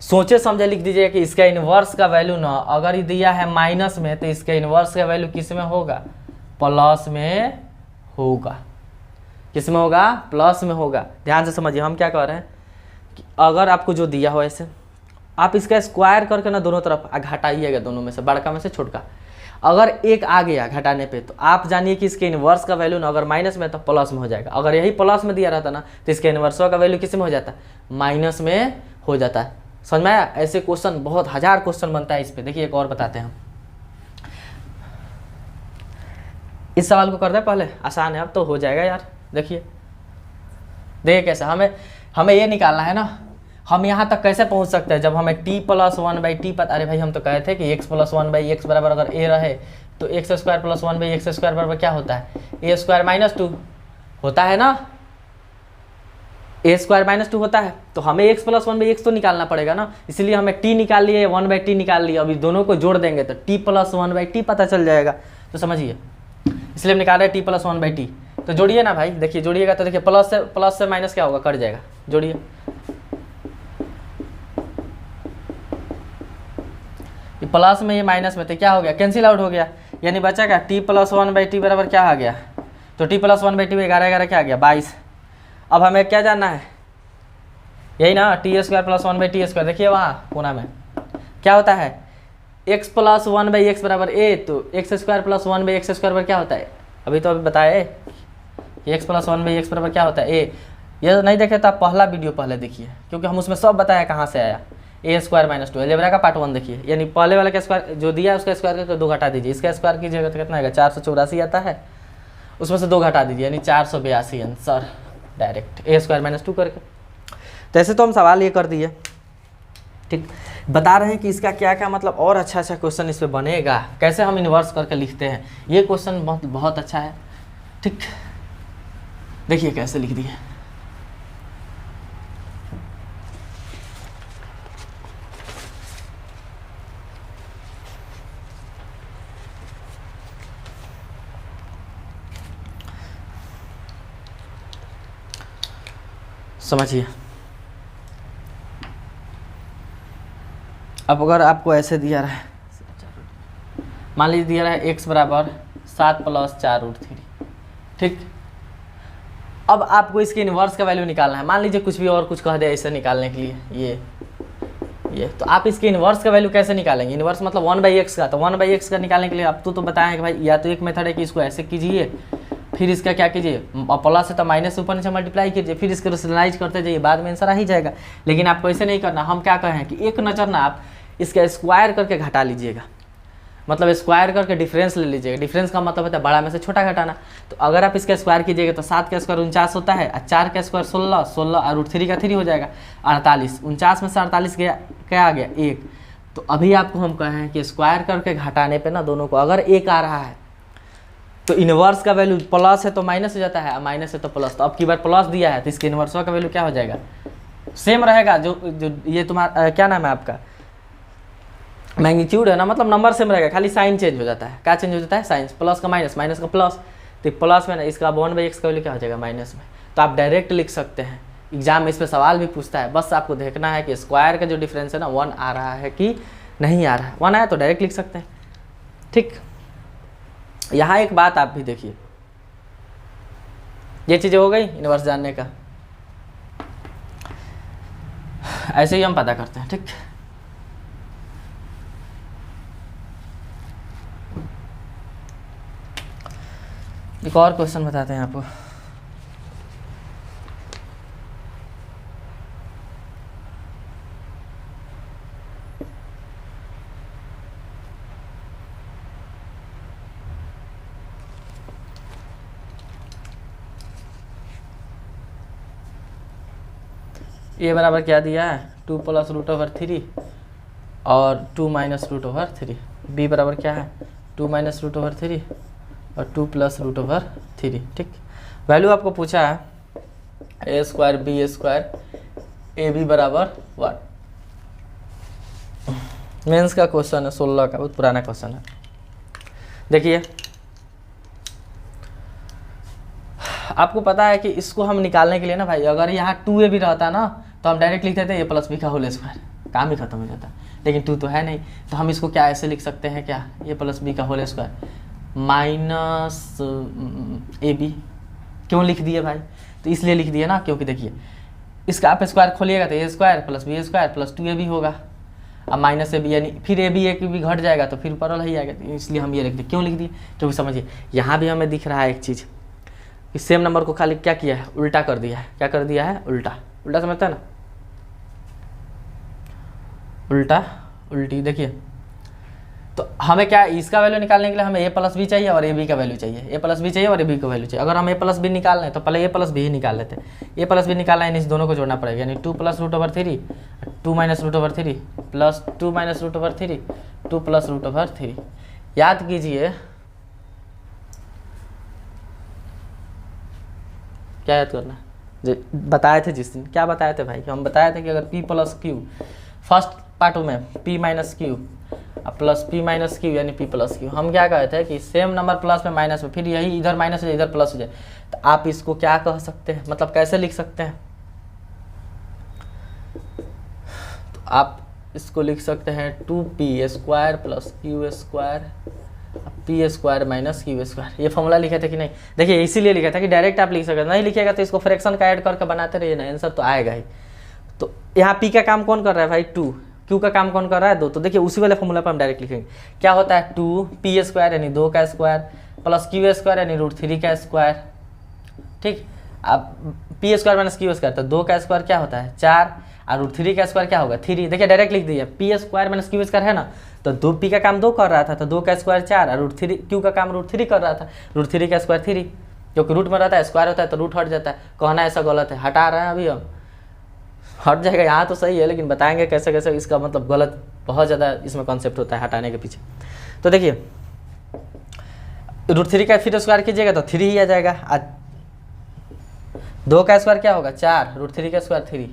सोचे समझे लिख दीजिए कि इसका इन्वर्स का वैल्यू ना, अगर ये दिया है माइनस में तो इसका इन्वर्स का वैल्यू किस में होगा, प्लस में होगा। किस में होगा, प्लस में होगा। ध्यान से समझिए हम क्या कह रहे हैं कि अगर आपको जो दिया हो ऐसे आप इसका स्क्वायर करके ना दोनों तरफ घटाइएगा, दोनों में से बड़का में से छोटका। अगर 1 आ गया घटाने पे तो आप जानिए कि इसके इन्वर्स का वैल्यू ना अगर माइनस में तो प्लस में हो जाएगा। अगर यही प्लस में दिया रहता ना तो इसके इन्वर्स का वैल्यू किस में हो जाता, माइनस में हो जाता है। समझ में आया। ऐसे क्वेश्चन बहुत 1000 क्वेश्चन बनता है इस पे। देखिए एक और बताते हैं हम, इस सवाल को कर दे पहले, आसान है अब तो हो जाएगा यार। देखिए कैसे हमें ये निकालना है ना, हम यहाँ तक कैसे पहुँच सकते हैं जब हमें t + 1/t पता। अरे भाई हम तो कहे थे कि x + 1/x बराबर अगर a रहे तो x² + 1/x² बराबर क्या होता है, a² - 2 होता है ना, a² - 2 होता है। तो हमें x + 1/x तो निकालना पड़ेगा ना, इसलिए हमें t निकाल लिए 1/t निकाल लिए। अभी दोनों को जोड़ देंगे तो t + 1/t पता चल जाएगा। तो समझिए इसलिए हम निकाल रहे हैं t + 1/t। तो जोड़िए ना भाई, देखिए जोड़िएगा तो देखिए प्लस से माइनस क्या होगा, कट जाएगा। जोड़िए, प्लस में ये माइनस में तो क्या हो गया, कैंसिल आउट हो गया, यानी बचा क्या t + 1/t बराबर क्या आ गया, तो t + 1/t में 11 क्या आ गया 22। अब हमें क्या जानना है, यही ना t² + 1/t²। देखिए वहाँ कोना में क्या होता है, x + 1/x बराबर a, तो x² + 1/x² बराबर क्या होता है, अभी तो अभी बताए x + 1/x बराबर क्या होता है a। ये नहीं देखे तो आप पहला वीडियो पहले देखिए, क्योंकि हम उसमें सब बताया कहाँ से आया। a² - 2 अलजेब्रा का पार्ट 1 देखिए, यानी पहले वाले का स्क्वायर जो दिया है उसका स्क्वायर करके 2 घटा दीजिए, इसका स्क्वायर कीजिएगा तो कितना आएगा 484 आता है, उसमें से 2 घटा दीजिए यानी 482 आंसर डायरेक्ट a² - 2 करके। तो ऐसे तो हम सवाल ये कर दिए, ठीक। बता रहे हैं कि इसका क्या क्या मतलब और अच्छा क्वेश्चन इस पर बनेगा, कैसे हम इन्वर्स करके लिखते हैं। ये क्वेश्चन बहुत अच्छा है, ठीक। देखिए कैसे लिख दिए, समझिए। अब अगर आपको ऐसे दिया रहा है मान लीजिए दिया रहा है एक्स बराबर 7 + 4√3। ठीक, अब आपको इसके इन्वर्स का वैल्यू निकालना है। मान लीजिए कुछ भी और कुछ कह दे ऐसे निकालने के लिए, ये तो आप इसके इन्वर्स का वैल्यू कैसे निकालेंगे? इन्वर्स मतलब 1/x का, तो 1/x का निकालने के लिए आप तो बताएं कि भाई या तो एक मेथड है कि इसको ऐसे कीजिए, फिर इसका क्या कीजिए, प्लस है तो माइनस से ऊपर नीचे मल्टीप्लाई कीजिए, फिर इसको रेशनलाइज करते जाइए, बाद में आंसर आ ही जाएगा। लेकिन आपको ऐसे नहीं करना। हम क्या कहें कि एक नज़र ना आप इसका स्क्वायर करके घटा लीजिएगा, मतलब स्क्वायर करके डिफरेंस ले लीजिएगा। डिफरेंस का मतलब होता है बड़ा में से छोटा घटाना। तो अगर आप इसका स्क्वायर कीजिएगा तो 7 का स्क्वायर 49 होता है, और 4 का स्क्वायर 16, 16 और √3 का 3 हो जाएगा 48। 49 में से 48 गया, क्या आ गया 1। तो अभी आपको हम कहें कि स्क्वायर करके घटाने पे ना दोनों को अगर 1 आ रहा है तो इन्वर्स का वैल्यू प्लस है तो माइनस हो जाता है, और माइनस है तो प्लस। तो अब की बार प्लस दिया है तो इसके इन्वर्स का वैल्यू क्या हो जाएगा, सेम रहेगा। जो ये तुम्हारा क्या नाम है आपका, मैग्नीट्यूड है ना, मतलब नंबर सेम रहेगा, खाली साइन चेंज हो जाता है। क्या चेंज हो जाता है? साइन। प्लस का माइनस, माइनस का प्लस, तो प्लस में ना इसका 1/x का वैल्यू क्या हो जाएगा, माइनस में। तो आप डायरेक्ट लिख सकते हैं। एग्जाम में इस पर सवाल भी पूछता है, बस आपको देखना है कि स्क्वायर का जो डिफरेंस है ना 1 आ रहा है कि नहीं आ रहा है। 1 आया तो डायरेक्ट लिख सकते हैं। ठीक, यहाँ एक बात आप भी देखिए, ये चीज़ें हो गई इन्वर्स जानने का। ऐसे ही हम पता करते हैं। ठीक, एक और क्वेश्चन बताते हैं आपको। ये बराबर क्या दिया है, 2 + √3 और 2 - √3। बी बराबर क्या है, 2 - √3 और 2 + √3। ठीक, वैल्यू आपको पूछा है a² b² ab बराबर 1। मेंस का क्वेश्चन है 16 का, बहुत पुराना क्वेश्चन है। देखिए आपको पता है कि इसको हम निकालने के लिए ना भाई, अगर यहाँ 2a भी रहता ना तो हम डायरेक्ट लिख देते a + b का होल स्क्वायर, काम ही खत्म हो जाता। लेकिन 2 तो है नहीं, तो हम इसको क्या ऐसे लिख सकते हैं, क्या a + b का होल स्क्वायर -ab। क्यों लिख दिए भाई? तो इसलिए लिख दिए ना क्योंकि देखिए इसका आप स्क्वायर खोलिएगा तो a² + b² + 2ab होगा, अब -ab यानी फिर ab एक भी घट जाएगा तो फिर ऊपर वाला ही आएगा। तो इसलिए हम ये लिख दिए। क्यों लिख दिए? क्योंकि समझिए यहाँ भी हमें दिख रहा है एक चीज़, इस सेम नंबर को खाली क्या किया है, उल्टा कर दिया है। क्या कर दिया है? उल्टा। उल्टा समझता है ना, उल्टा उल्टी। देखिए तो हमें क्या इसका वैल्यू निकालने के लिए हमें a + b चाहिए और ab का वैल्यू चाहिए, a + b चाहिए और ab का वैल्यू चाहिए। अगर हम a + b निकाल रहे हैं तो पहले a + b ही निकाल लेते हैं। a + b निकालना है, इन दोनों को जोड़ना पड़ेगा, यानी 2 + √3 2 - √3 प्लस 2 - √3 2 + √3। याद कीजिए क्या याद करना है, जो बताए थे जिस दिन, क्या बताए थे भाई, हम बताए थे कि अगर p + q फर्स्ट पार्ट में p - q plus p - q यानी p + q, हम क्या कहते हैं कि सेम नंबर प्लस में माइनस में, फिर यही इधर माइनस हो जाए इधर प्लस हो जाए, तो आप इसको क्या कह सकते हैं, मतलब कैसे लिख सकते हैं? तो आप इसको लिख सकते हैं 2p² + q² p² - q²। ये फॉर्मूला लिखे थे कि नहीं? देखिए इसीलिए लिखा था कि डायरेक्ट आप लिख सकते, नहीं लिखिएगा तो इसको फ्रैक्शन का ऐड करके बनाते रहिए ना, आंसर तो आएगा ही। तो यहाँ p का काम कौन कर रहा है भाई, 2। q का काम कौन कर रहा है, 2। तो देखिए उसी वाले फॉर्मूला पर हम डायरेक्ट लिखेंगे। क्या होता है, 2p² यानी 2 का स्क्वायर प्लस q² यानी √3 का स्क्वायर। ठीक, अब p² - q² तो 2 का स्क्वायर क्या होता है 4 और √3 का स्क्वायर क्या होगा 3। देखिए डायरेक्ट लिख दिया, p² - q² है ना, तो 2p का काम 2 कर रहा था तो 2 का स्क्वायर 4 और √3 q का काम √3 कर रहा था, √3 का स्क्वायर 3, क्योंकि रूट में रहता है स्क्वायर होता है तो रूट हट जाता है। कहना ऐसा गलत है, हटा रहे हैं अभी हम, हट जाएगा। यहाँ तो सही है लेकिन बताएंगे कैसे कैसे इसका मतलब गलत, बहुत ज़्यादा इसमें कॉन्सेप्ट होता है हटाने के पीछे। तो देखिए √3 का फिर स्क्वायर कीजिएगा तो 3 ही आ जाएगा, आज 2 का स्क्वायर क्या होगा 4, √3 का स्क्वायर 3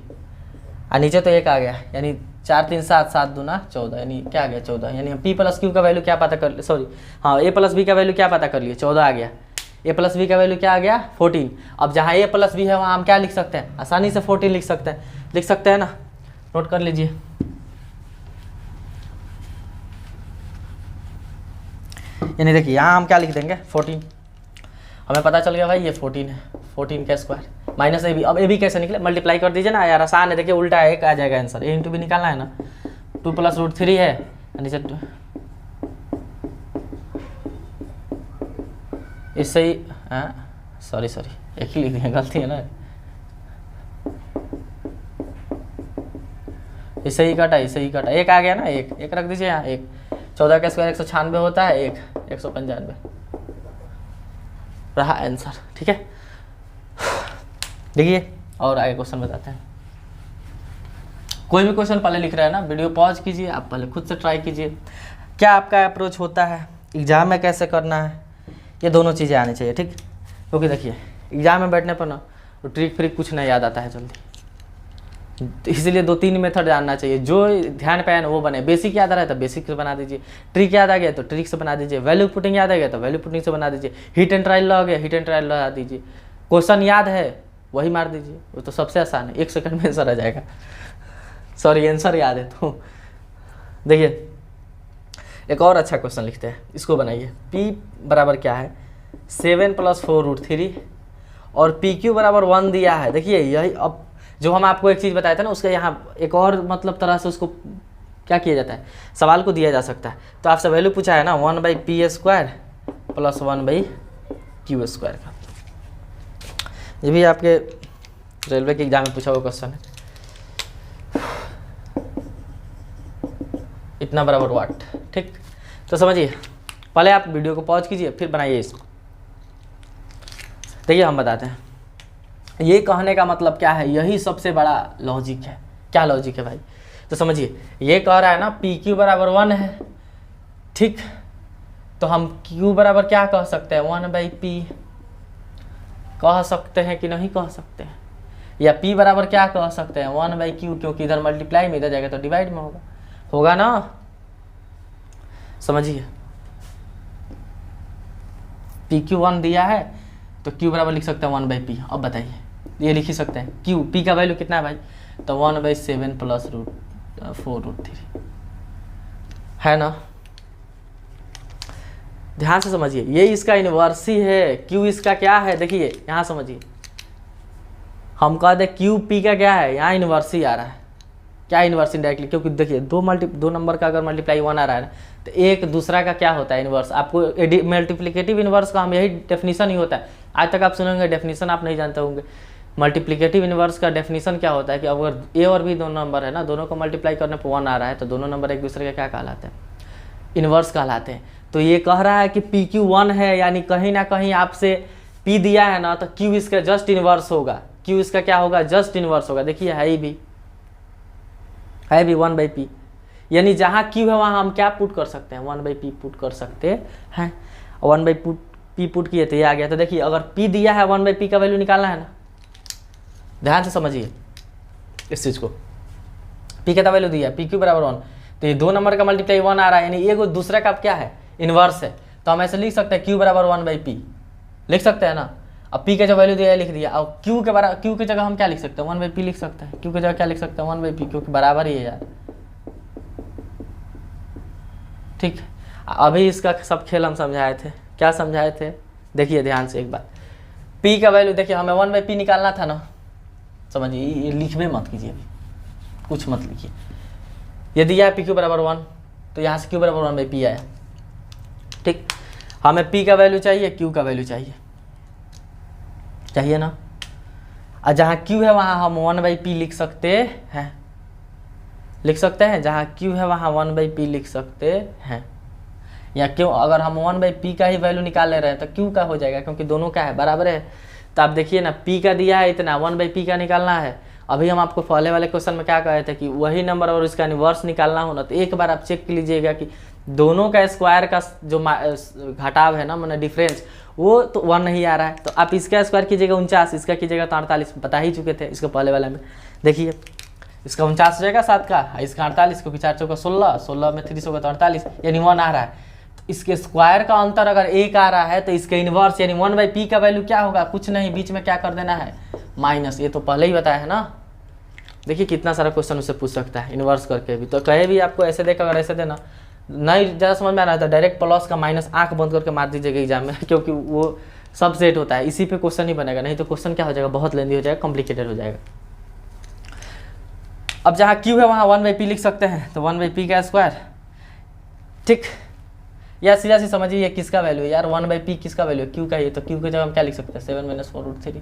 और नीचे तो 1 आ गया, यानी 4 3 7 7 दूना 14, यानी क्या आ गया 14। यानी हम p + q का वैल्यू क्या पता कर, सॉरी हाँ a + b का वैल्यू क्या पता कर लिए 14 आ गया, a + b का वैल्यू क्या आ गया 14। अब जहाँ a + b है वहाँ हम क्या लिख सकते हैं, आसानी से 14 लिख सकते हैं ना, नोट कर लीजिए। यानी देखिए यहाँ हम क्या लिख देंगे 14, हमें पता चल गया भाई ये 14 है, 14 का स्क्वायर माइनस ए बी। अब ए बी कैसे निकले, मल्टीप्लाई कर दीजिए ना यार, आसान है, देखिए उल्टा एक आ जाएगा आंसर, ए इंटू बी निकालना है ना, 2 + √3 है नीचे इससे ही, सॉरी एक ही लिख दिया, गलती है ना, इससे ही कटा एक आ गया ना, एक रख दीजिए यहाँ, एक 14 का स्क्वायर 196 होता है, एक 195 रहा आंसर। ठीक है, देखिए और आगे क्वेश्चन बताते हैं। कोई भी क्वेश्चन पहले लिख रहा है ना, वीडियो पॉज कीजिए, आप पहले खुद से ट्राई कीजिए, क्या आपका अप्रोच होता है, एग्जाम में कैसे करना है, ये दोनों चीज़ें आनी चाहिए। ठीक, क्योंकि देखिए एग्जाम में बैठने पर ना तो ट्रिक फ्रिक कुछ नहीं याद आता है जल्दी, तो इसलिए 2-3 मेथड जानना चाहिए, जो ध्यान पे आए ना वो बने। बेसिक याद आ रहा है तो बेसिक से बना दीजिए, ट्रिक याद आ गया तो ट्रिक से बना दीजिए, वैल्यू पुटिंग याद आ गया तो वैल्यू पुटिंग से बना दीजिए, हिट एंड ट्रायल लगा गया हिट एंड ट्रायल लगा दीजिए, क्वेश्चन याद है वही मार दीजिए, वो तो सबसे आसान है, 1 सेकंड में आंसर आ जाएगा। सॉरी आंसर याद है तो देखिए एक और अच्छा क्वेश्चन लिखते हैं, इसको बनाइए। P बराबर क्या है 7 + 4√3 और PQ बराबर 1 दिया है। देखिए यही, अब जो हम आपको एक चीज़ बताया था ना, उसका यहाँ एक और मतलब तरह से उसको क्या किया जाता है, सवाल को दिया जा सकता है। तो आपसे वैल्यू पूछा है ना 1/p² + 1/q² का, ये भी आपके रेलवे के एग्जाम में पूछा हुआ क्वेश्चन है। इतना बराबर वाट। ठीक, तो समझिए, पहले आप वीडियो को पॉज कीजिए फिर बनाइए इसको। देखिए हम बताते हैं, ये कहने का मतलब क्या है, यही सबसे बड़ा लॉजिक है। क्या लॉजिक है भाई, तो समझिए, ये कह रहा है ना PQ बराबर 1 है। ठीक, तो हम Q बराबर क्या कह सकते हैं 1/p कह सकते हैं कि नहीं कह सकते हैं, या P बराबर क्या कह सकते हैं 1/q, क्योंकि इधर मल्टीप्लाई में इधर जाएगा तो डिवाइड में होगा ना। समझिए PQ 1 दिया है तो Q बराबर लिख सकते हैं 1/p। अब बताइए, ये लिख ही सकते हैं Q, P का वैल्यू कितना है भाई, तो 1/7 + 4√3 है ना। ध्यान से समझिए, ये इसका इनवर्स ही है, Q इसका क्या है, देखिए यहाँ समझिए, हम कह दे Q P का क्या है, यहाँ इनवर्स ही आ रहा है। क्या इनवर्स इनडायरेक्टली, क्योंकि देखिए दो नंबर का अगर मल्टीप्लाई 1 आ रहा है ना, तो एक दूसरा का क्या होता है इनवर्स। आपको मल्टीप्लिकेटिव इनवर्स का हम यही डेफिनेशन ही होता है, आज तक आप सुनेंगे डेफिनेशन आप नहीं जानते होंगे। मल्टीप्लिकेटिव इनवर्स का डेफिनेशन क्या होता है कि अगर ए और बी दोनों नंबर है ना, दोनों को मल्टीप्लाई करने पर 1 आ रहा है, तो दोनों नंबर एक दूसरे का क्या कहलाते हैं, इनवर्स कहलाते हैं। तो ये कह रहा है कि PQ 1 है, यानी कहीं ना कहीं आपसे P दिया है ना, तो Q इसका जस्ट इनवर्स होगा, Q इसका क्या होगा, जस्ट इनवर्स होगा। देखिए है भी 1/p, यानी जहाँ Q है वहाँ हम क्या पुट कर सकते हैं 1/p पुट कर सकते हैं। 1/p पुट किए तो ये आ गया। तो देखिए अगर P दिया है 1/p का वैल्यू निकालना है ना, ध्यान से समझिए इस चीज़ को, P का वैल्यू दिया है PQ बराबर 1, तो ये दो नंबर का मल्टीप्लाई 1 आ रहा है, यानी एक दूसरा का क्या है इनवर्स है। तो हम ऐसे लिख सकते हैं Q बराबर 1/p लिख सकते हैं ना। अब P का जो वैल्यू दिया है लिख दिया, अब Q की जगह हम क्या लिख सकते हैं 1/p लिख सकते हैं, Q की जगह क्या लिख सकते हैं 1/p, क्योंकि बराबर ही है यार। ठीक, अभी इसका सब खेल हम समझाए थे, क्या समझाए थे, देखिए ध्यान से एक बार। P का वैल्यू देखिए हमें 1/p निकालना था ना, समझिए ये लिखवे मत कीजिए, अभी कुछ मत लिखिए। ये दिया है PQ बराबर 1, तो यहाँ से Q बराबर 1/p आया। ठीक, हमें P का वैल्यू चाहिए, Q का वैल्यू चाहिए ना, और जहाँ Q है वहाँ हम 1/p लिख सकते हैं, जहाँ Q है वहाँ 1/p लिख सकते हैं। या क्यों, अगर हम 1/p का ही वैल्यू निकाल ले रहे हैं तो Q का हो जाएगा, क्योंकि दोनों का है बराबर है। तो आप देखिए ना P का दिया है इतना, 1/p का निकालना है। अभी हम आपको पहले वाले क्वेश्चन में क्या कहे थे कि वही नंबर और इसका इनवर्स निकालना हो ना, तो एक बार आप चेक कर लीजिएगा कि दोनों का स्क्वायर का जो घटाव है ना, मैंने डिफरेंस, वो तो 1 नहीं आ रहा है। तो आप इसका स्क्वायर कीजिएगा 49, इसका कीजिएगा तो 48, बता ही चुके थे इसको पहले वाले में। देखिए इसका 49 हो जाएगा 7 का, इसका 48, क्योंकि 4 चौका 16, 16 में 3 होगा तो 48, यानी 1 आ रहा है। तो इसके स्क्वायर का अंतर अगर 1 आ रहा है तो इसके इनवर्स यानी 1/p का वैल्यू क्या होगा, कुछ नहीं, बीच में क्या कर देना है माइनस। ये तो पहले ही बताया है ना। देखिए कितना सारा क्वेश्चन उससे पूछ सकता है इन्वर्स करके भी। तो कहे भी आपको ऐसे देकर अगर ऐसे देना नहीं ज़्यादा समझ में आ रहा है तो डायरेक्ट प्लस का माइनस आंख बंद करके मार दीजिएगा एग्जाम में, क्योंकि वो सब सेट होता है, इसी पे क्वेश्चन ही बनेगा, नहीं तो क्वेश्चन क्या हो जाएगा, बहुत लेंदी हो जाएगा, कॉम्प्लिकेटेड हो जाएगा। अब जहाँ क्यू है वहाँ 1/p लिख सकते हैं, तो 1/p का स्क्वायर, ठीक। या सीधा सी समझिए ये किसका वैल्यू है यार, 1/p किसका वैल्यू है, क्यू का ही, तो क्यू की जगह हम क्या लिख सकते हैं 7 - 4√3,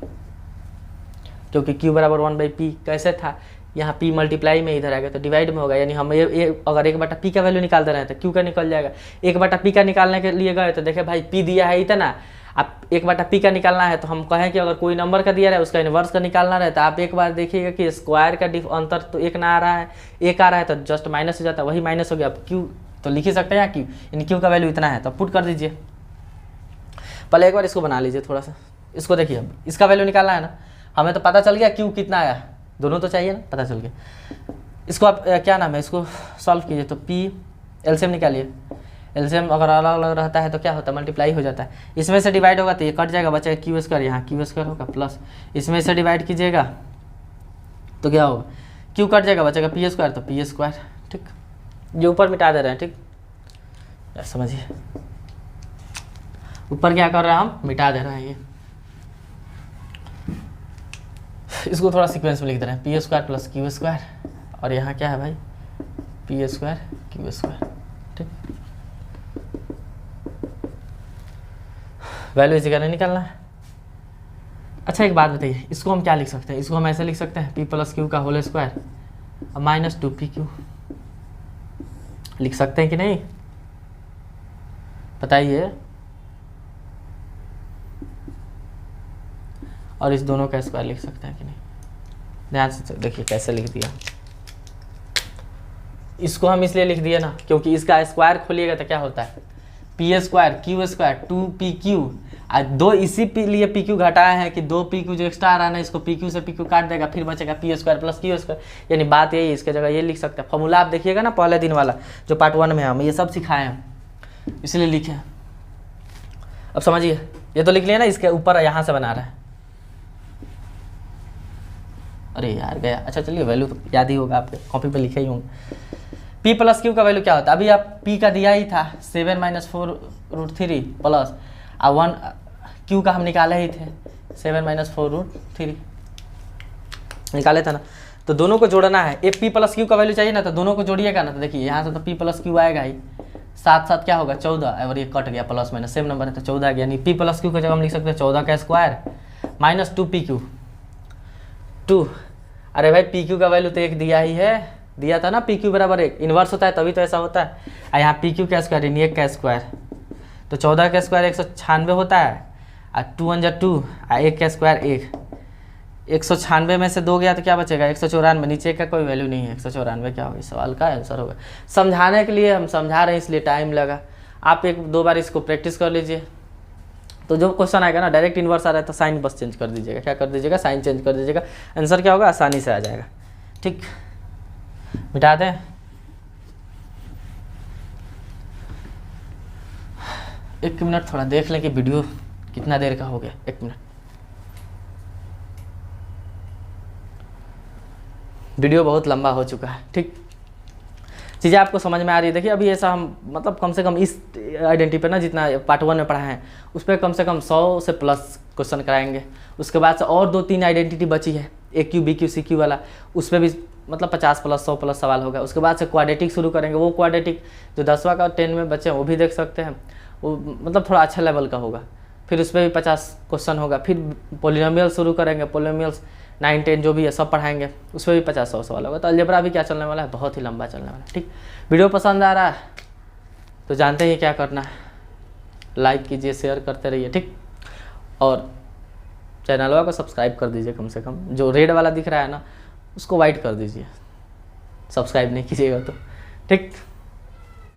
क्योंकि q बराबर 1/p कैसे था, यहाँ p मल्टीप्लाई में इधर आएगा तो डिवाइड में होगा, यानी हम ये अगर 1/p का वैल्यू निकाल दे रहे हैं तो q का निकल जाएगा। 1/p का निकालने के लिए गए तो देखे भाई p दिया है इतना, आप 1/p का निकालना है तो हम कहें कि अगर कोई नंबर का दिया है उसका इन्वर्स का निकालना रहता है, आप एक बार देखिएगा कि स्क्वायर का अंतर तो एक ना आ रहा है, एक आ रहा है तो जस्ट माइनस हो जाता है, वही माइनस हो गया। अब q तो लिख ही सकते हैं यहाँ q, यानी q का वैल्यू इतना है तो पुट कर दीजिए। पहले एक बार इसको बना लीजिए थोड़ा सा, इसको देखिए, अब इसका वैल्यू निकालना है ना, हमें तो पता चल गया q कितना आया, दोनों तो चाहिए ना, पता चल गया। इसको आप क्या नाम है, इसको सॉल्व कीजिए तो p एलसीएम निकालिए, एलसीएम अगर अलग अलग रहता है तो क्या होता है, मल्टीप्लाई हो जाता है, इसमें से डिवाइड होगा तो ये कट जाएगा, बचेगा क्यू स्क्वायर, यहाँ क्यू स्क्वायर होगा प्लस इसमें से डिवाइड कीजिएगा तो क्या होगा, क्यू कट जाएगा, बचेगा पी स्क्वायर, तो पी स्क्वायर, ठीक। ये ऊपर मिटा दे रहे हैं, ठीक, समझिए ऊपर क्या कर रहे हैं हम, मिटा दे रहे हैं, ये इसको थोड़ा सीक्वेंस में लिख दे रहे हैं, P square plus Q square, और यहाँ क्या है भाई पी स्क्वायर क्यू स्क्वायर, ठीक। वैल्यू इसी का नहीं निकालना है। अच्छा एक बात बताइए, इसको हम क्या लिख सकते हैं, इसको हम ऐसे लिख सकते हैं p + q का होल स्क्वायर और -2pq, लिख सकते हैं कि नहीं, बताइए। और इस दोनों का स्क्वायर लिख सकते हैं कि नहीं, ध्यान से देखिए कैसे लिख दिया। इसको हम इसलिए लिख दिए ना क्योंकि इसका स्क्वायर खोलिएगा तो क्या होता है, P square Q square 2pq, आज दो इसी लिए pq घटाए हैं कि 2pq जो एक्स्ट्रा आ रहा है ना, इसको pq से pq काट देगा, फिर बचेगा p square plus q square, यानी बात यही है, इसके जगह ये लिख सकते हैं। फॉर्मूला आप देखिएगा ना पहले दिन वाला जो पार्ट 1 में हम ये सब सिखाए हैं, इसलिए लिखे। अब समझिए, ये तो लिख लिया ना, इसके ऊपर यहाँ से बना रहा है, अरे यार गया, अच्छा चलिए वैल्यू तो याद ही होगा, आपके कॉपी पे लिखे ही होंगे। p + q का वैल्यू क्या होता है, अभी आप p का दिया ही था 7 - 4√3 प्लस 1 q का हम निकाले ही थे 7 - 4√3 निकाले था ना, तो दोनों को जोड़ना है। एक p + q का वैल्यू चाहिए ना, तो दोनों को जोड़िएगा ना, तो देखिए यहाँ से तो p + q आएगा ही, साथ साथ क्या होगा 14, और ये कट गया प्लस माइनस सेम नंबर है तो 14 आ गया, यानी p + q की जगह हम लिख सकते हैं 14 का स्क्वायर -2pq 2। अरे भाई pq का वैल्यू तो एक दिया ही है, दिया था ना, pq बराबर 1, इन्वर्स होता है तभी तो ऐसा होता है। और यहाँ pq का स्क्वायर यानी 1 का स्क्वायर, तो 14 का स्क्वायर 196 होता है, और 2 × 2 और 1 का स्क्वायर 1, 196 में से 2 गया तो क्या बचेगा 194, नीचे का कोई वैल्यू नहीं है, 194 क्या होगा, इस सवाल का आंसर होगा। समझाने के लिए हम समझा रहे हैं इसलिए टाइम लगा, आप 1-2 बार इसको प्रैक्टिस कर लीजिए, तो जो क्वेश्चन आएगा ना डायरेक्ट इन्वर्स आ रहा है तो साइन बस चेंज कर दीजिएगा, क्या कर दीजिएगा, साइन चेंज कर दीजिएगा, आंसर क्या होगा आसानी से आ जाएगा, ठीक। मिटा दें, एक मिनट थोड़ा देख लें कि वीडियो कितना देर का हो गया, 1 मिनट, वीडियो बहुत लंबा हो चुका है, ठीक। चीज़ें आपको समझ में आ रही है। देखिए अभी ऐसा हम मतलब कम से कम इस आइडेंटिटी पे ना जितना पार्ट 1 में पढ़ा है उस पर कम से कम 100 से प्लस क्वेश्चन कराएंगे। उसके बाद से और 2-3 आइडेंटिटी बची है, AQ BQ CQ वाला, उस पर भी मतलब 50 प्लस 100 प्लस सवाल होगा। उसके बाद से क्वाड्रेटिक शुरू करेंगे, वो क्वाड्रेटिक जो 10वां का 10 में बचे हैं वो भी देख सकते हैं, वो मतलब थोड़ा अच्छा लेवल का होगा। फिर उस पर भी 50 क्वेश्चन होगा। फिर पोलिनोमियल शुरू करेंगे, पोलिनोमियल्स 9, 10 जो भी है सब पढ़ाएंगे, उस पर भी 50-100 सवाल होगा। तो अलजेब्रा भी क्या चलने वाला है, बहुत ही लंबा चलने वाला है, ठीक। वीडियो पसंद आ रहा है तो जानते ही क्या करना है, लाइक कीजिए, शेयर करते रहिए, ठीक। और चैनल को सब्सक्राइब कर दीजिए, कम से कम जो रेड वाला दिख रहा है ना उसको वाइट कर दीजिए, सब्सक्राइब नहीं कीजिएगा तो, ठीक।